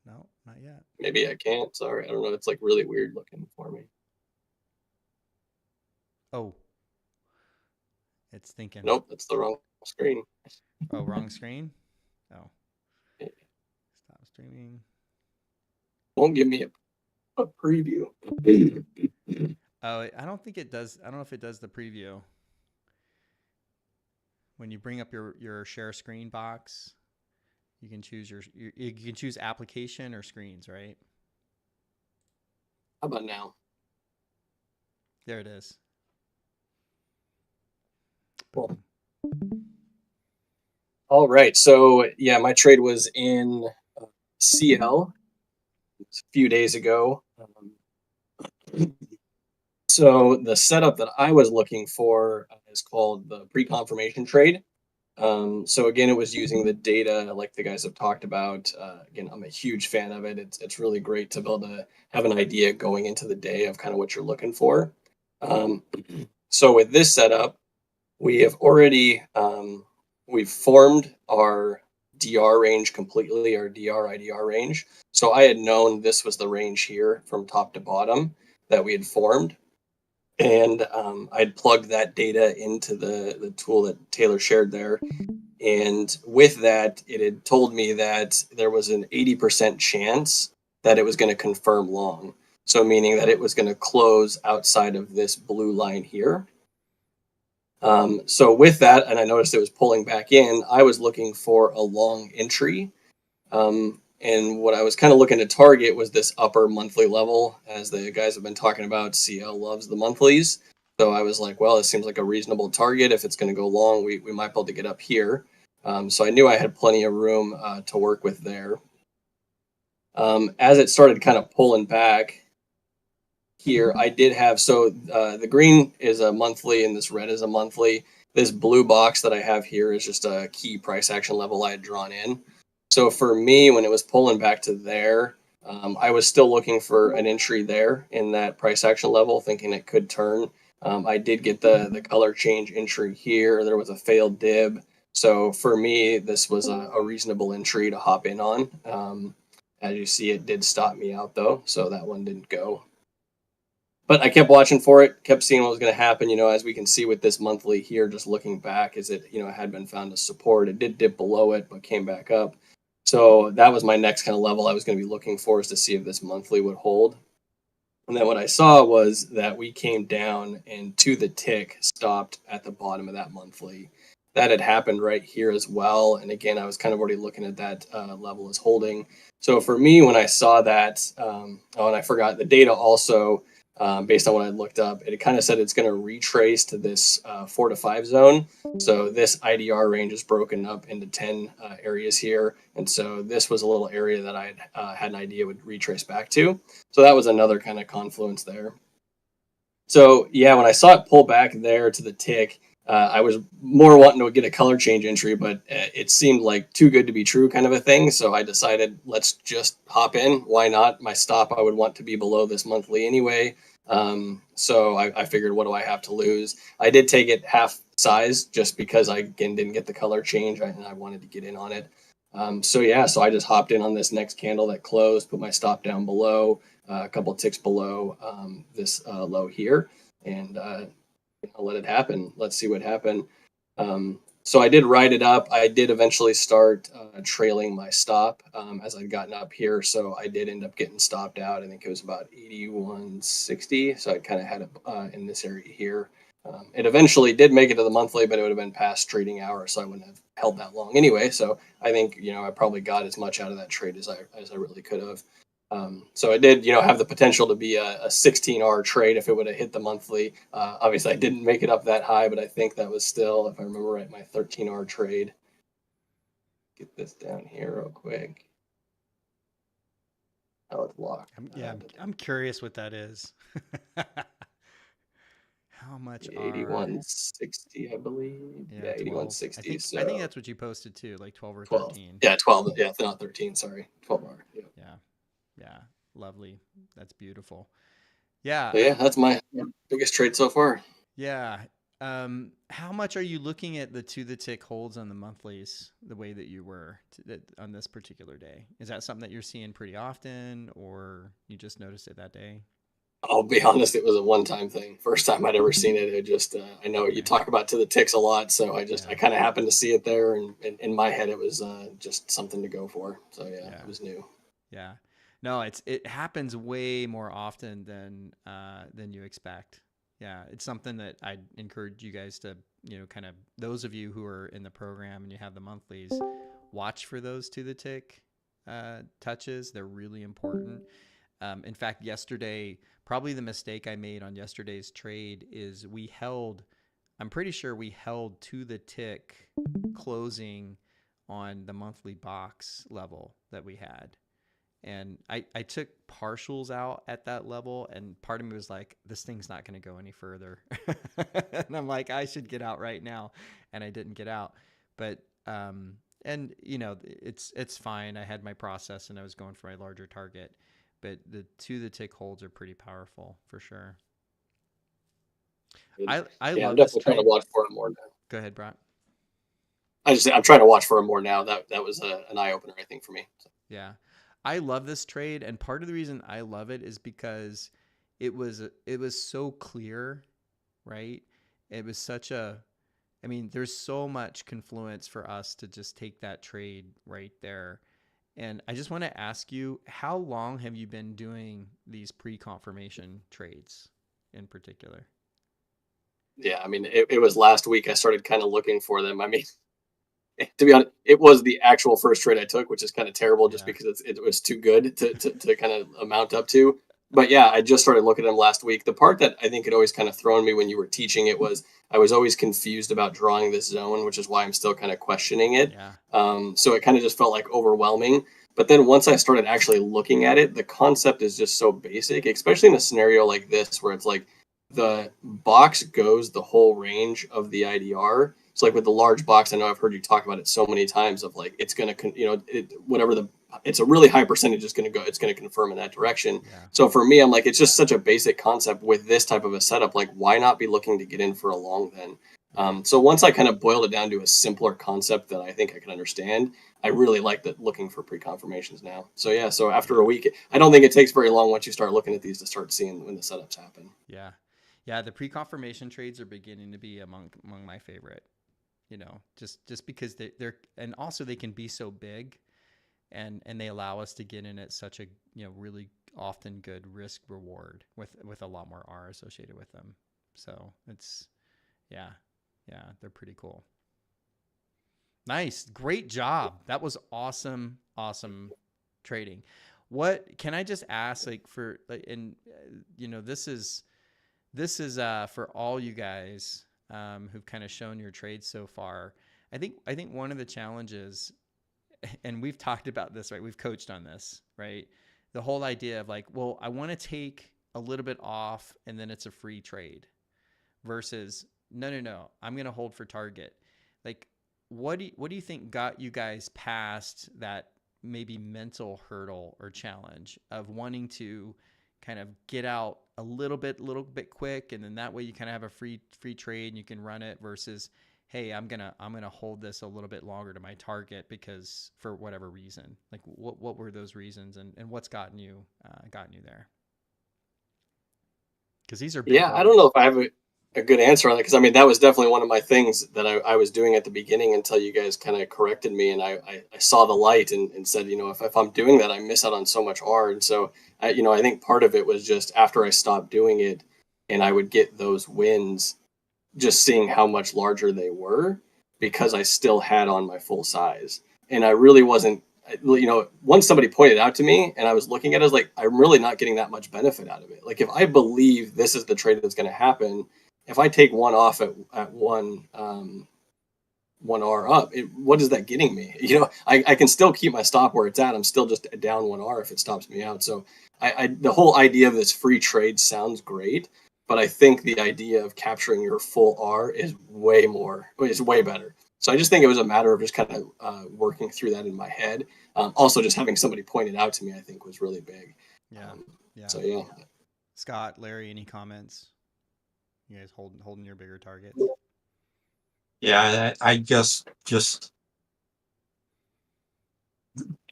No, not yet. Maybe I can't. Sorry. I don't know. It's like really weird looking for me. Oh. It's thinking. Nope, that's the wrong screen. Oh, wrong screen? Oh. Yeah. Stop streaming. Won't give me a preview. Oh, I don't think it does. I don't know if it does the preview. When you bring up your share screen box, you can choose you can choose application or screens, right? How about now? There it is. Cool. All right. So yeah, my trade was in CL a few days ago. So the setup that I was looking for is called the pre-confirmation trade. So again, it was using the data like the guys have talked about. Again, I'm a huge fan of it. It's really great to be able to have an idea going into the day of kind of what you're looking for. So with this setup, we have already we've formed our DR range completely, our DR IDR range. So I had known this was the range here from top to bottom that we had formed. And I'd plugged that data into the tool that Taylor shared there. And with that, it had told me that there was an 80% chance that it was going to confirm long. So meaning that it was going to close outside of this blue line here. So with that, and I noticed it was pulling back in, I was looking for a long entry. And what I was kind of looking to target was this upper monthly level. As the guys have been talking about, CL loves the monthlies. So I was like, well, it seems like a reasonable target. If it's going to go long, we might be able to get up here. So I knew I had plenty of room to work with there. As it started kind of pulling back here, I did have, so the green is a monthly and this red is a monthly. This blue box that I have here is just a key price action level I had drawn in. So for me, when it was pulling back to there, I was still looking for an entry there in that price action level, thinking it could turn. I did get the color change entry here. There was a failed dib. So for me, this was a reasonable entry to hop in on. As you see, it did stop me out though, so that one didn't go. But I kept watching for it, kept seeing what was going to happen. As we can see with this monthly here, just looking back, is it, it had been found to support. It did dip below it, but came back up. So that was my next kind of level I was going to be looking for, is to see if this monthly would hold. And then what I saw was that we came down and to the tick stopped at the bottom of that monthly. That had happened right here as well. And again, I was kind of already looking at that level as holding. So for me, when I saw that, and I forgot the data also based on what I looked up. It kind of said it's going to retrace to this 4 to 5 zone. So this IDR range is broken up into 10 areas here. And so this was a little area that I had an idea would retrace back to. So that was another kind of confluence there. So yeah, when I saw it pull back there to the tick, I was more wanting to get a color change entry, but it seemed like too good to be true kind of a thing. So I decided, let's just hop in. Why not? My stop I would want to be below this monthly anyway. So I figured, what do I have to lose? I did take it half size just because I, again, didn't get the color change and I wanted to get in on it. So I just hopped in on this next candle that closed, put my stop down below, a couple ticks below this low here, and I'll let it happen. Let's see what happened. So I did ride it up. I did eventually start trailing my stop as I'd gotten up here. So I did end up getting stopped out. I think it was about 81.60. So I kind of had it in this area here. It eventually did make it to the monthly, but it would have been past trading hour, so I wouldn't have held that long anyway. So I think I probably got as much out of that trade as I really could have. So it did, have the potential to be a 16R trade if it would have hit the monthly. Obviously, I didn't make it up that high, but I think that was still, if I remember right, my 13R trade. Get this down here real quick. Oh, it's locked. I'm curious what that is. How much 81.60, I believe. Yeah, 81.60. So I think that's what you posted too, like 12 or 12. 13. Yeah, 12. Yeah, it's not 13. Sorry, 12R. Yeah, lovely. That's beautiful. Yeah. So yeah, that's my biggest trade so far. Yeah. How much are you looking at the to the tick holds on the monthlies the way that you were on this particular day? Is that something that you're seeing pretty often, or you just noticed it that day? I'll be honest, it was a one-time thing. First time I'd ever seen it. It just, I know you talk about to the ticks a lot, so I kind of happened to see it there, and in my head, it was just something to go for. So yeah, it was new. Yeah, no, it happens way more often than you expect. Yeah, it's something that I'd encourage you guys to, kind of, those of you who are in the program and you have the monthlies, watch for those to the tick touches. They're really important. In fact, yesterday, probably the mistake I made on yesterday's trade is I'm pretty sure we held to the tick closing on the monthly box level that we had. And I took partials out at that level, and part of me was like, this thing's not going to go any further. And I'm like, I should get out right now. And I didn't get out. But, it's fine. I had my process and I was going for my larger target. But the to the tick holds are pretty powerful for sure. I love I'm this definitely trade. trying to watch for it more now. Go ahead, Brock. I'm trying to watch for it more now. That was an eye opener, I think, for me. So. Yeah, I love this trade, and part of the reason I love it is because it was so clear, right? It was there's so much confluence for us to just take that trade right there. And I just want to ask you, how long have you been doing these pre-confirmation trades in particular? Yeah, it was last week I started kind of looking for them. To be honest, it was the actual first trade I took, which is kind of terrible just because it was too good to kind of amount up to. But yeah, I just started looking at them last week. The part that I think had always kind of thrown me when you were teaching it was I was always confused about drawing this zone, which is why I'm still kind of questioning it. Yeah. So it kind of just felt like overwhelming. But then once I started actually looking at it, the concept is just so basic, especially in a scenario like this where it's like the box goes the whole range of the IDR. So like with the large box, I know I've heard you talk about it so many times of like, it's going to, it's a really high percentage it's going to confirm in that direction. Yeah. So for me, I'm like, it's just such a basic concept with this type of a setup. Like, why not be looking to get in for a long then? So once I kind of boiled it down to a simpler concept that I think I can understand, I really like that looking for pre-confirmations now. So yeah, so after a week, I don't think it takes very long once you start looking at these to start seeing when the setups happen. Yeah. Yeah, the pre-confirmation trades are beginning to be among my favorite. Just because they're and also they can be so big, and they allow us to get in at such a really often good risk reward with a lot more R associated with them. So it's they're pretty cool. Nice, great job. That was awesome trading. what can I just ask, like, for like, and you know, this is for all you guys who've kind of shown your trades so far. I think one of the challenges, and we've talked about this, right? We've coached on this, right? The whole idea of like, well, I want to take a little bit off and then it's a free trade versus no, I'm going to hold for target. Like, what do you think got you guys past that maybe mental hurdle or challenge of wanting to kind of get out a little bit quick, and then that way you kind of have a free trade and you can run it versus, hey, I'm gonna hold this a little bit longer to my target because for whatever reason. Like, what were those reasons, and what's gotten you there? Because these are big Yeah, I orders. don't know if I have a good answer on it, because I mean that was definitely one of my things that I was doing at the beginning until you guys kind of corrected me, and I saw the light and said, you know, if I'm doing that, I miss out on so much R. And so I think part of it was just after I stopped doing it, and I would get those wins, just seeing how much larger they were because I still had on my full size, and I really wasn't. Once somebody pointed out to me and I was looking at it, I was like, I'm really not getting that much benefit out of it. Like, if I believe this is the trade that's going to happen, if I take one off at one R up, what is that getting me? I can still keep my stop where it's at. I'm still just down one R if it stops me out. So the whole idea of this free trade sounds great, but I think the idea of capturing your full R is way better. So I just think it was a matter of just kind of working through that in my head. Also, just having somebody point it out to me, I think, was really big. Yeah. So yeah. Scott, Larry, any comments? You guys holding your bigger targets? Yeah, I guess just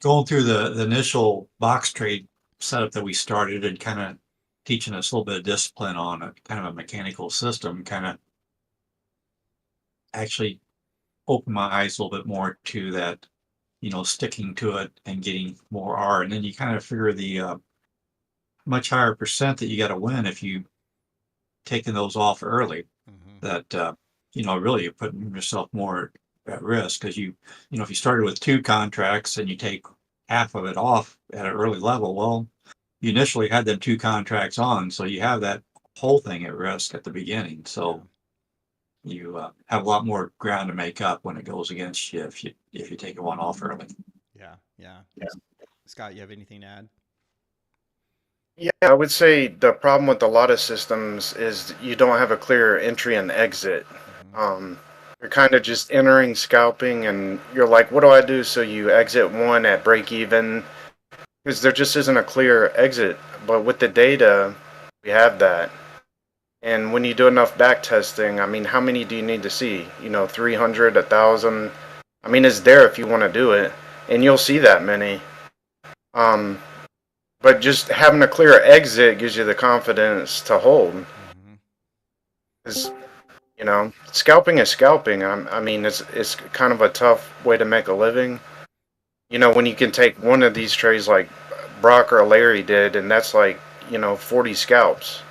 going through the initial box trade setup that we started and kind of teaching us a little bit of discipline on a kind of a mechanical system, kind of actually opened my eyes a little bit more to that, sticking to it and getting more R. And then you kind of figure the much higher percent that you got to win if you taking those off early. That really you're putting yourself more at risk, because if you started with 2 contracts and you take half of it off at an early level, well, you initially had them 2 contracts on, so you have that whole thing at risk at the beginning. So you have a lot more ground to make up when it goes against you if you take one off early. Yeah. Scott, you have anything to add? Yeah, I would say the problem with a lot of systems is you don't have a clear entry and exit. You're kind of just entering, scalping, and you're like, what do I do? So you exit one at break even, because there just isn't a clear exit. But with the data, we have that. And when you do enough back testing, I mean, how many do you need to see? 300, 1,000. I mean, it's there if you want to do it, and you'll see that many. But just having a clear exit gives you the confidence to hold. Because, scalping is scalping. I mean, it's kind of a tough way to make a living. When you can take one of these trades like Brock or Larry did, and that's like, 40 scalps.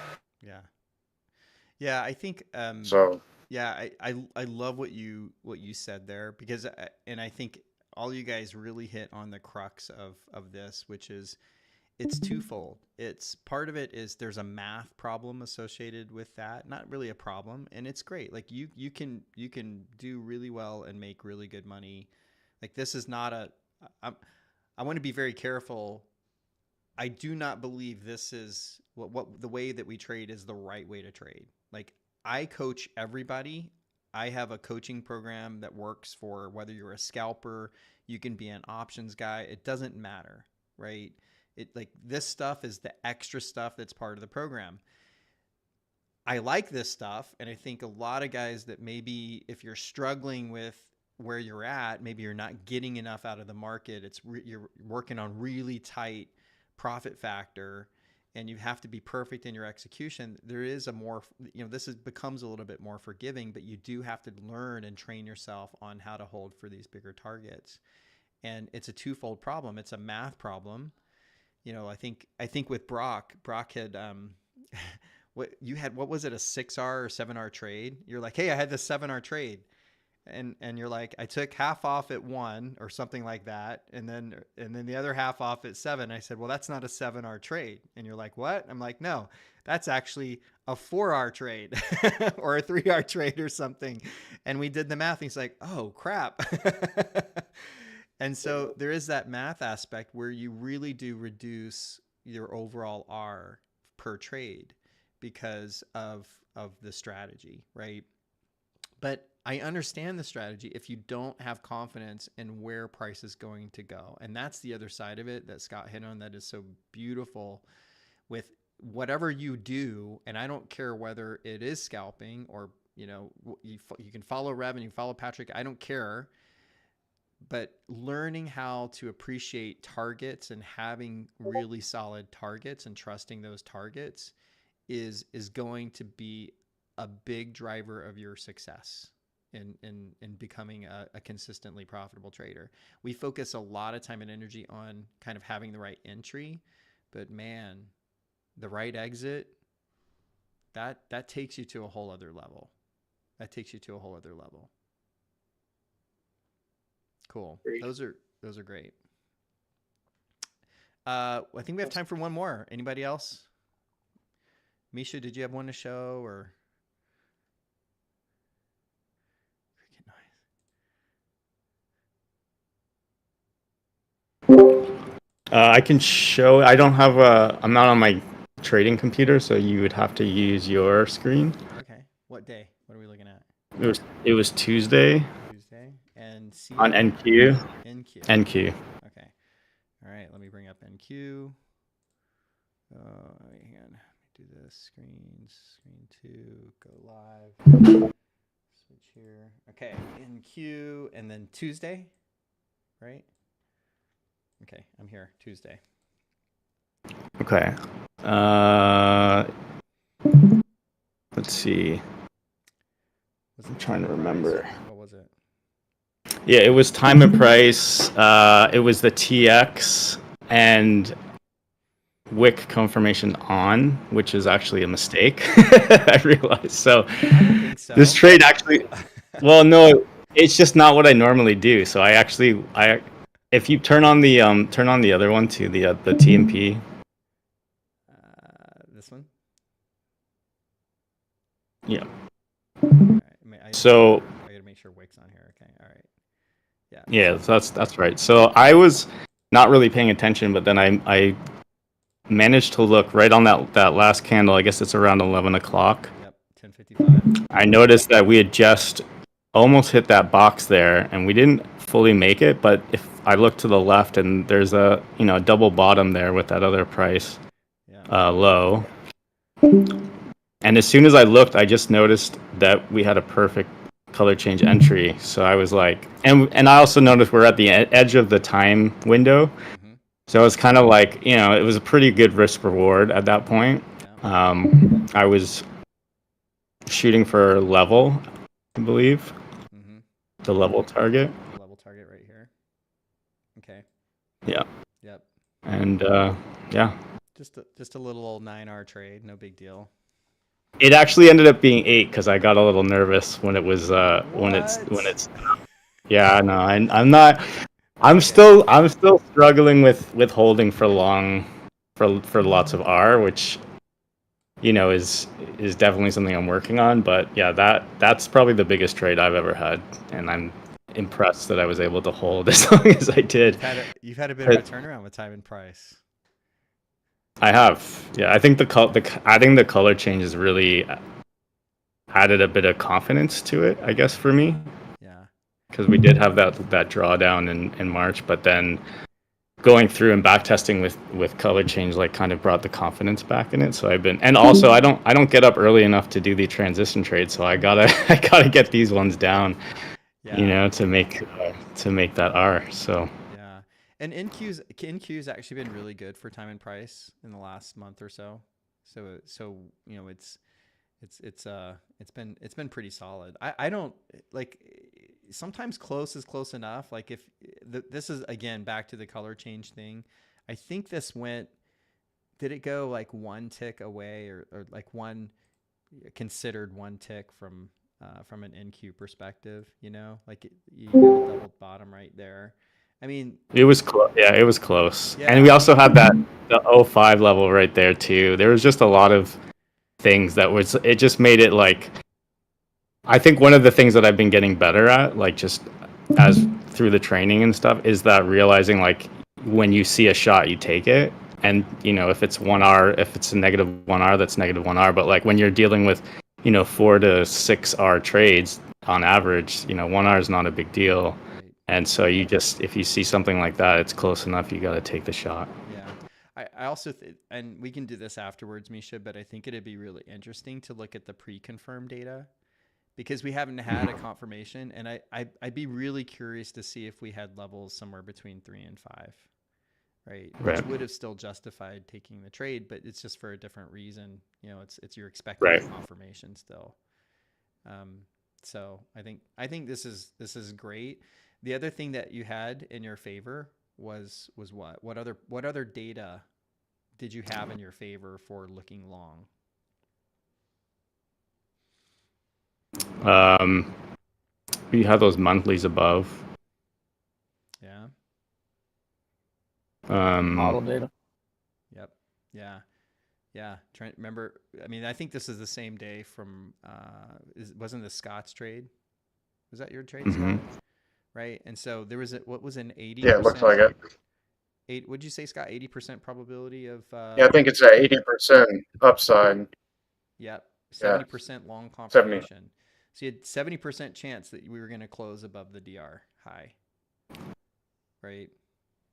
Yeah, I think So yeah, I love what you said there, because and I think all you guys really hit on the crux of this, which is it's twofold. It's part of it is there's a math problem associated with that. Not really a problem, and it's great. Like you can do really well and make really good money. Like, this is not I want to be very careful. I do not believe this is what the way that we trade is the right way to trade. Like, I coach everybody. I have a coaching program that works for whether you're a scalper, you can be an options guy. It doesn't matter, right? This stuff is the extra stuff that's part of the program. I like this stuff, and I think a lot of guys that maybe if you're struggling with where you're at, maybe you're not getting enough out of the market. You're working on really tight profit factor, and you have to be perfect in your execution. There is a more, becomes a little bit more forgiving, but you do have to learn and train yourself on how to hold for these bigger targets. And it's a twofold problem. It's a math problem. I think with Brock had what was it, a 6R or 7R trade? You're like, hey, I had this 7R trade, and you're like, I took half off at 1 or something like that, and then the other half off at 7. I said, well, that's not a 7-hour trade. And you're like, what? I'm like, no, that's actually a 4-hour trade or a 3-hour trade or something. And we did the math, and he's like, oh crap. And so there is that math aspect where you really do reduce your overall R per trade because of the strategy, right? But I understand the strategy if you don't have confidence in where price is going to go. And that's the other side of it that Scott hit on that is so beautiful with whatever you do. And I don't care whether it is scalping or, you can follow Rev and you follow Patrick. I don't care. But learning how to appreciate targets and having really solid targets and trusting those targets is going to be a big driver of your success in becoming a consistently profitable trader. We focus a lot of time and energy on kind of having the right entry, but man, the right exit, that takes you to a whole other level. Cool. Great. Those are great. I think we have time for one more. Anybody else? Mischa, did you have one to show or? I can show. I don't have a. I'm not on my trading computer, so you would have to use your screen. Okay. What day? What are we looking at? It was Tuesday. Tuesday. And C On NQ. NQ. NQ. Okay. All right. Let me bring up NQ. Hang on. Let me do this. Screen 2. Go live. Switch here. Okay. NQ and then Tuesday. Right? Okay. I'm here. Tuesday. Okay. Let's see. I'm trying to remember. What was it? Yeah, it was time and price. It was the TX and wick confirmation on, which is actually a mistake. I realized. So, I don't think so. this trade actually. Well, no, it's just not what I normally do. So if you turn on the other one to the TMP. This one. Yeah. Right. So I gotta make sure Wick's on here. Okay. All right. Yeah. Yeah, that's right. So I was not really paying attention, but then I managed to look right on that last candle. I guess it's around 11 o'clock. Yep. 10:55. I noticed that we had just almost hit that box there, and we didn't fully make it. But if I look to the left, and there's a double bottom there with that other price low. And as soon as I looked, I just noticed that we had a perfect color change entry. So I was like, and I also noticed we're at the edge of the time window. Mm-hmm. So I was kind of like, it was a pretty good risk reward at that point. Yeah. I was shooting for level, I believe, the level target. The level target right here. Okay. Yeah. Yep. And yeah. Just a little old 9-hour trade, no big deal. It actually ended up being 8 because I got a little nervous when it was when it's. Yeah, no, I'm not. I'm still struggling with holding for long, for lots of R, which, is definitely something I'm working on. But yeah, that's probably the biggest trade I've ever had, and I'm impressed that I was able to hold as long as I did. You've had a bit of a turnaround with time and price. I have, yeah. I think adding the color change has really added a bit of confidence to it, I guess, for me. Yeah. Because we did have that drawdown in March, but then going through and back testing with color change kind of brought the confidence back in it. So and also I don't get up early enough to do the transition trade, so I gotta get these ones down, to make that R. So. And NQ's actually been really good for time and price in the last month or so. So it's been pretty solid. I don't sometimes close is close enough. Like if this is again back to the color change thing. I think this did it go like one tick away or like considered one tick from from an NQ perspective. You know, like you got a double bottom right there. I mean, It was close. Yeah, it was close. Yeah, And we I also mean, had the O5 level right there too. There was just a lot of things that was, it just made it like, I think one of the things that I've been getting better at, like just as through the training and stuff, is that realizing like when you see a shot, you take it. And, you know, if it's 1R, if it's a negative 1R, that's negative 1R. But like when you're dealing with, you know, 4 to 6R trades on average, you know, 1R is not a big deal. right. And so you just, if you see something like that, it's close enough, you got to take the shot. Yeah. I also, and we can do this afterwards, Misha, but I think it'd be really interesting to look at the pre-confirmed data because we haven't had a confirmation. And I'd be really curious to see if we had levels somewhere between 3 and 5, right? Which Right. would have still justified taking the trade, but it's just for a different reason. You know, it's you're expecting Right. a confirmation still. So I think this is great. The other thing that you had in your favor was what? What other data did you have in your favor for looking long? We have those monthlies above. Yeah. Model data. Yep. Yeah. Yeah. Remember, I mean, I think this is the same day from wasn't the Scott's trade? Was that your trade, Mhm. Scott? Right. And so there was what was an 80%? Yeah, it looks like it. What'd you say, Scott? 80% probability of Yeah, I think it's at 80% upside. Yep. Yeah. 70% long 70. confirmation. So you had 70% chance that we were going to close above the DR high. Right.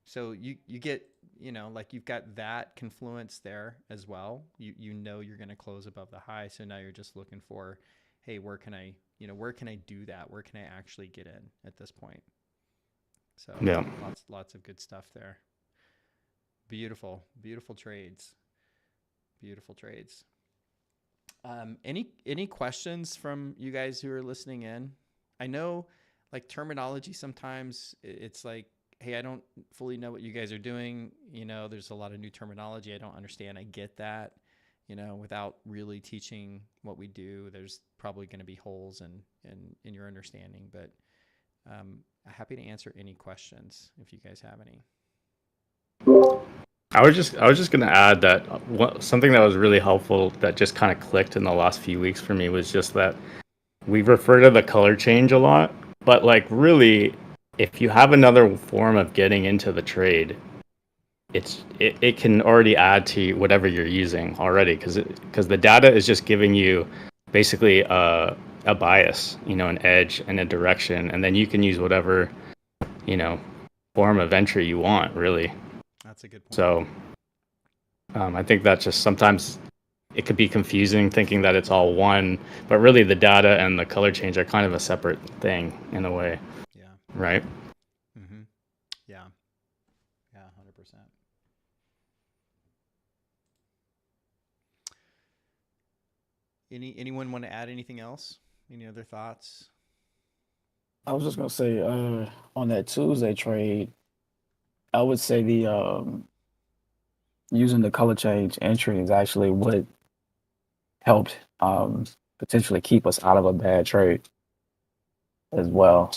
So you get, you know, like you've got that confluence there as well. You know you're going to close above the high. So now you're just looking for, hey, where can I do that? Where can I actually get in at this point? So Yeah. lots of good stuff there. Beautiful trades. Beautiful trades. Any questions from you guys who are listening in? I know like terminology sometimes it's like, hey, I don't fully know what you guys are doing. You know, there's a lot of new terminology I don't understand. I get that. You know, without really teaching what we do, there's probably going to be holes in your understanding. But happy to answer any questions if you guys have any. I was just gonna add that something that was really helpful that just kind of clicked in the last few weeks for me was just that we refer to the color change a lot, but like really, if you have another form of getting into the trade, it can already add to whatever you're using already because the data is just giving you basically a bias, you know, an edge and a direction, and then you can use whatever, you know, form of entry you want really. That's a good point. So I think that just sometimes it could be confusing thinking that it's all one, but really the data and the color change are kind of a separate thing in a way. Yeah. Right? Mm-hmm. Yeah. Yeah, 100%. Anyone want to add anything else? Any other thoughts? I was just gonna say, on that Tuesday trade, I would say the using the color change entry is actually what helped potentially keep us out of a bad trade as well.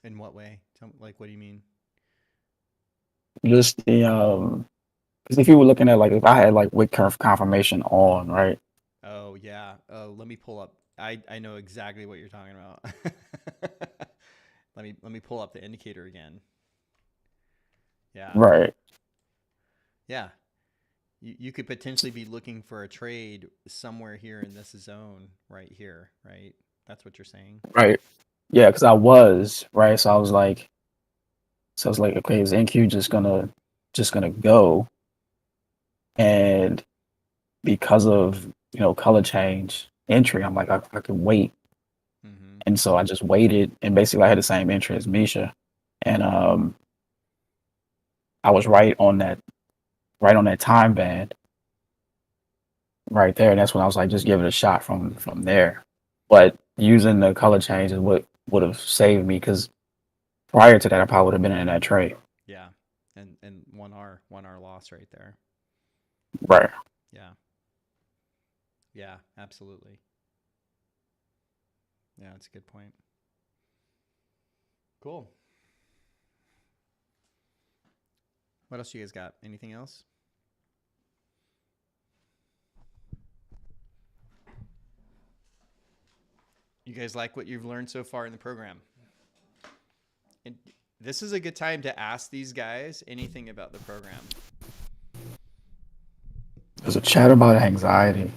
In what way? Like, what do you mean? Just the because if you were looking at like if I had like wick curve confirmation on, right? Oh yeah. Let me pull up. I know exactly what you're talking about. let me pull up the indicator again. Yeah. Right. Yeah. You could potentially be looking for a trade somewhere here in this zone right here, right? That's what you're saying. Right. Yeah, because I was, right? So I was like, okay, is NQ just gonna go? And because of, color change entry, I'm like, I could wait. Mm-hmm. And so I just waited, and basically I had the same entry as Mischa. And I was right on that time band right there. And that's when I was like, just give it a shot from there. But using the color change is what would have saved me, because prior to that I probably would have been in that trade. Yeah. And 1R loss right there. Right. Yeah. Yeah, absolutely. Yeah, that's a good point. Cool. What else you guys got? Anything else? You guys like what you've learned so far in the program? And this is a good time to ask these guys anything about the program. There's a chat about anxiety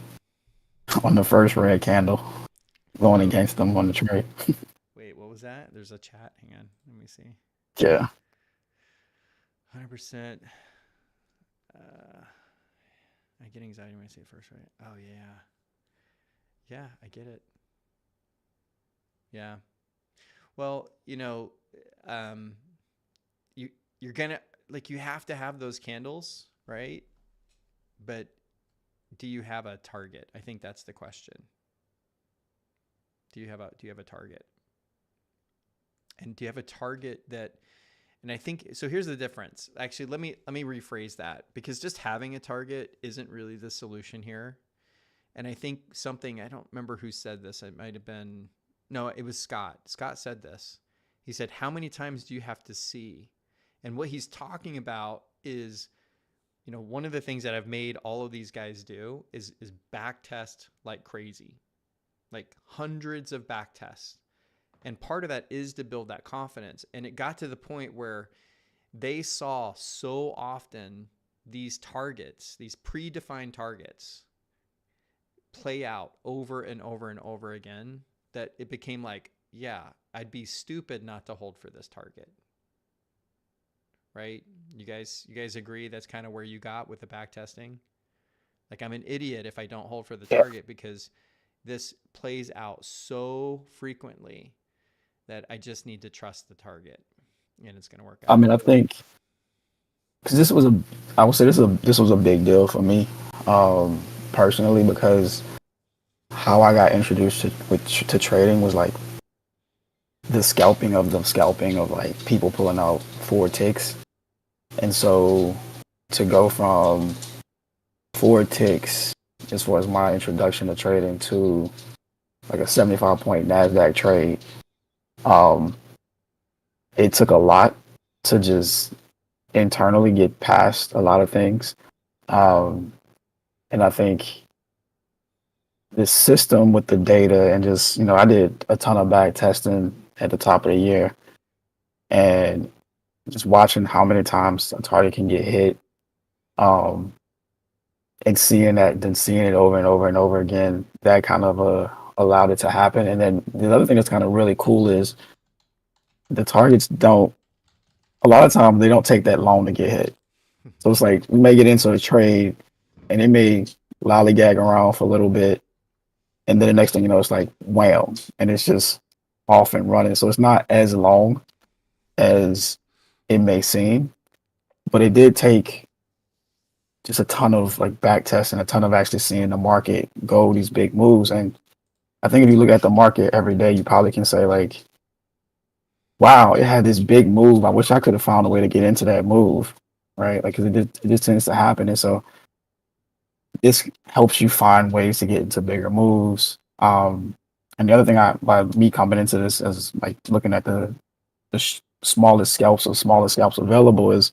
on the first red candle, going against them on the trade. Wait, what was that? There's a chat. Hang on. Let me see. Yeah. 100%. I get anxiety when I say first, right? Oh, yeah. Yeah, I get it. Yeah. Well, you're gonna, like, you have to have those candles, right? But do you have a target? I think that's the question. Do you have a target? And do you have a target that, and I think, so here's the difference. Actually, let me rephrase that, because just having a target isn't really the solution here. And I think something, I don't remember who said this. It might have been, no, it was Scott. Scott said this. He said, how many times do you have to see? And what he's talking about is, one of the things that I've made all of these guys do is back test like crazy, like hundreds of back tests. And part of that is to build that confidence. And it got to the point where they saw so often these targets, these predefined targets, play out over and over and over again, that it became like, yeah, I'd be stupid not to hold for this target. Right? You guys agree that's kind of where you got with the back testing? Like, I'm an idiot if I don't hold for the target, because this plays out so frequently that I just need to trust the target, and it's going to work out. I mean, I think because this was a big deal for me, personally, because how I got introduced to trading was like the scalping of like people pulling out 4 ticks. And so to go from 4 ticks, as far as my introduction to trading, to like a 75-point NASDAQ trade, it took a lot to just internally get past a lot of things. And I think this system with the data and just, I did a ton of back testing at the top of the year, and just watching how many times a target can get hit, and seeing it over and over and over again, that kind of allowed it to happen. And then the other thing that's kind of really cool is the targets a lot of times they don't take that long to get hit. So it's like we may get into a trade and it may lollygag around for a little bit, and then the next thing you know, it's like wham, and it's just off and running. So it's not as long as it may seem, but it did take just a ton of like back testing, a ton of actually seeing the market go these big moves. And I think if you look at the market every day, you probably can say like, wow, it had this big move. I wish I could have found a way to get into that move, right? Like, cause it just tends to happen. And so this helps you find ways to get into bigger moves. And the other thing by me coming into this as like looking at the smallest scalps available is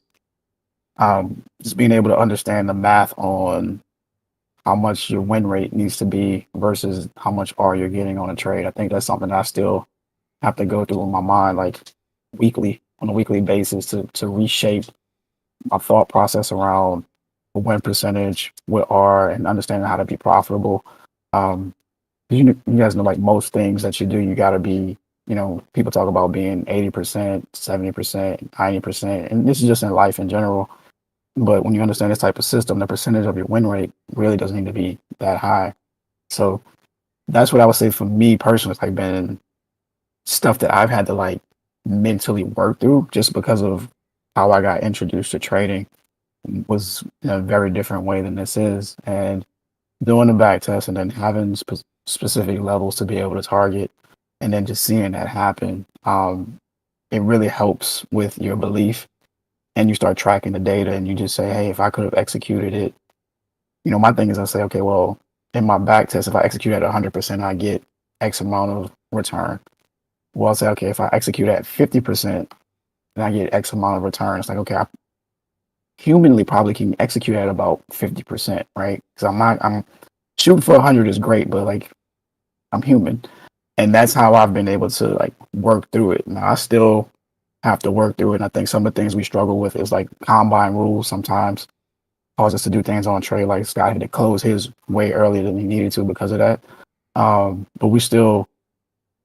just being able to understand the math on how much your win rate needs to be versus how much R you're getting on a trade. I think that's something that I still have to go through in my mind, like on a weekly basis, to reshape my thought process around the win percentage with R and understanding how to be profitable. You guys know, like most things that you do, you got to be, people talk about being 80%, 70%, 90%, and this is just in life in general. But when you understand this type of system, the percentage of your win rate really doesn't need to be that high. So that's what I would say for me personally. It's like been stuff that I've had to like mentally work through just because of how I got introduced to trading was in a very different way than this is. And doing the back test and then having specific levels to be able to target and then just seeing that happen, it really helps with your belief. And you start tracking the data and you just say, hey, if I could have executed it, my thing is I say, okay, well, in my back test, if I execute at 100%, I get X amount of return. Well, I'll say, okay, if I execute at 50%, then I get X amount of return. It's like, okay, I humanly probably can execute at about 50%, right? Because I'm shooting for 100 is great, but like I'm human. And that's how I've been able to like work through it. Now I still have to work through it. And I think some of the things we struggle with is like combine rules sometimes cause us to do things on trade. Like Scott had to close his way earlier than he needed to because of that. But we still,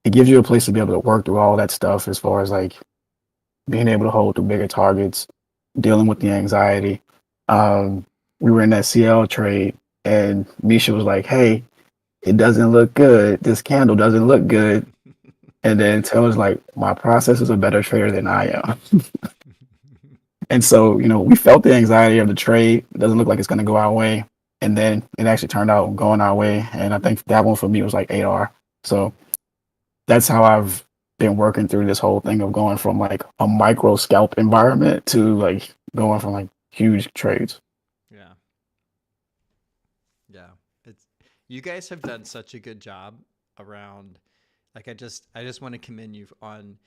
it gives you a place to be able to work through all that stuff as far as like being able to hold through bigger targets, dealing with the anxiety. We were in that CL trade and Mischa was like, hey, it doesn't look good. This candle doesn't look good. And then Taylor's was like, my process is a better trader than I am. And so, you know, we felt the anxiety of the trade. It doesn't look like it's going to go our way. And then it actually turned out going our way. And I think that one for me was like 8R. So that's how I've been working through this whole thing of going from like a micro scalp environment to like going from like huge trades. Yeah. Yeah. It's, you guys have done such a good job around, like, I just want to commend you on,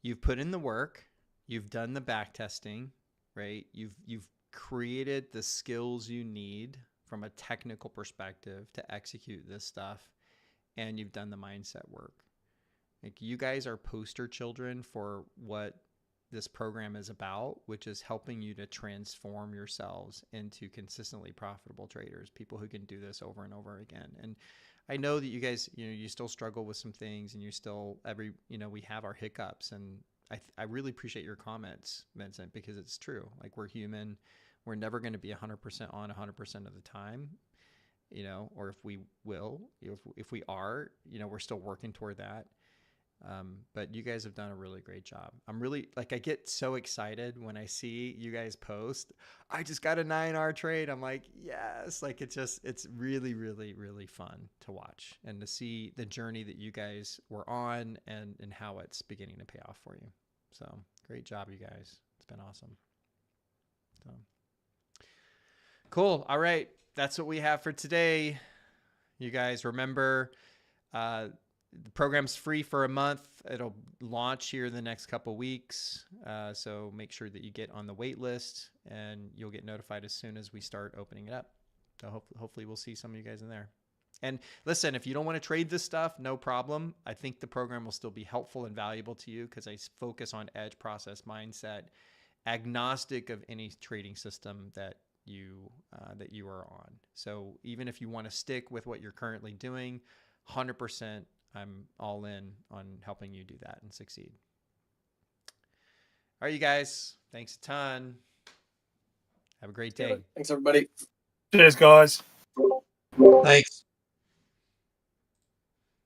you've put in the work, you've done the back testing, right? You've created the skills you need from a technical perspective to execute this stuff, and you've done the mindset work. Like, you guys are poster children for what this program is about, which is helping you to transform yourselves into consistently profitable traders, people who can do this over and over again. And I know that you guys, you know, you still struggle with some things, and you still we have our hiccups, and I really appreciate your comments, Vincent, because it's true. Like, we're human. We're never going to be 100% on 100% of the time, you know, or if we will, if we are, you know, we're still working toward that. But you guys have done a really great job. I'm really, like, I get so excited when I see you guys post, I just got a 9R trade. I'm like, yes, like, it's really, really, really fun to watch and to see the journey that you guys were on and how it's beginning to pay off for you. So great job, you guys. It's been awesome. So cool. All right. That's what we have for today. You guys remember, the program's free for a month. It'll launch here in the next couple weeks. So make sure that you get on the wait list, and you'll get notified as soon as we start opening it up. So hopefully we'll see some of you guys in there. And listen, if you don't want to trade this stuff, no problem. I think the program will still be helpful and valuable to you because I focus on edge, process, mindset, agnostic of any trading system that you are on. So even if you want to stick with what you're currently doing, 100%, I'm all in on helping you do that and succeed. All right, you guys, thanks a ton. Have a great day. Thanks, everybody. Cheers, guys. Thanks.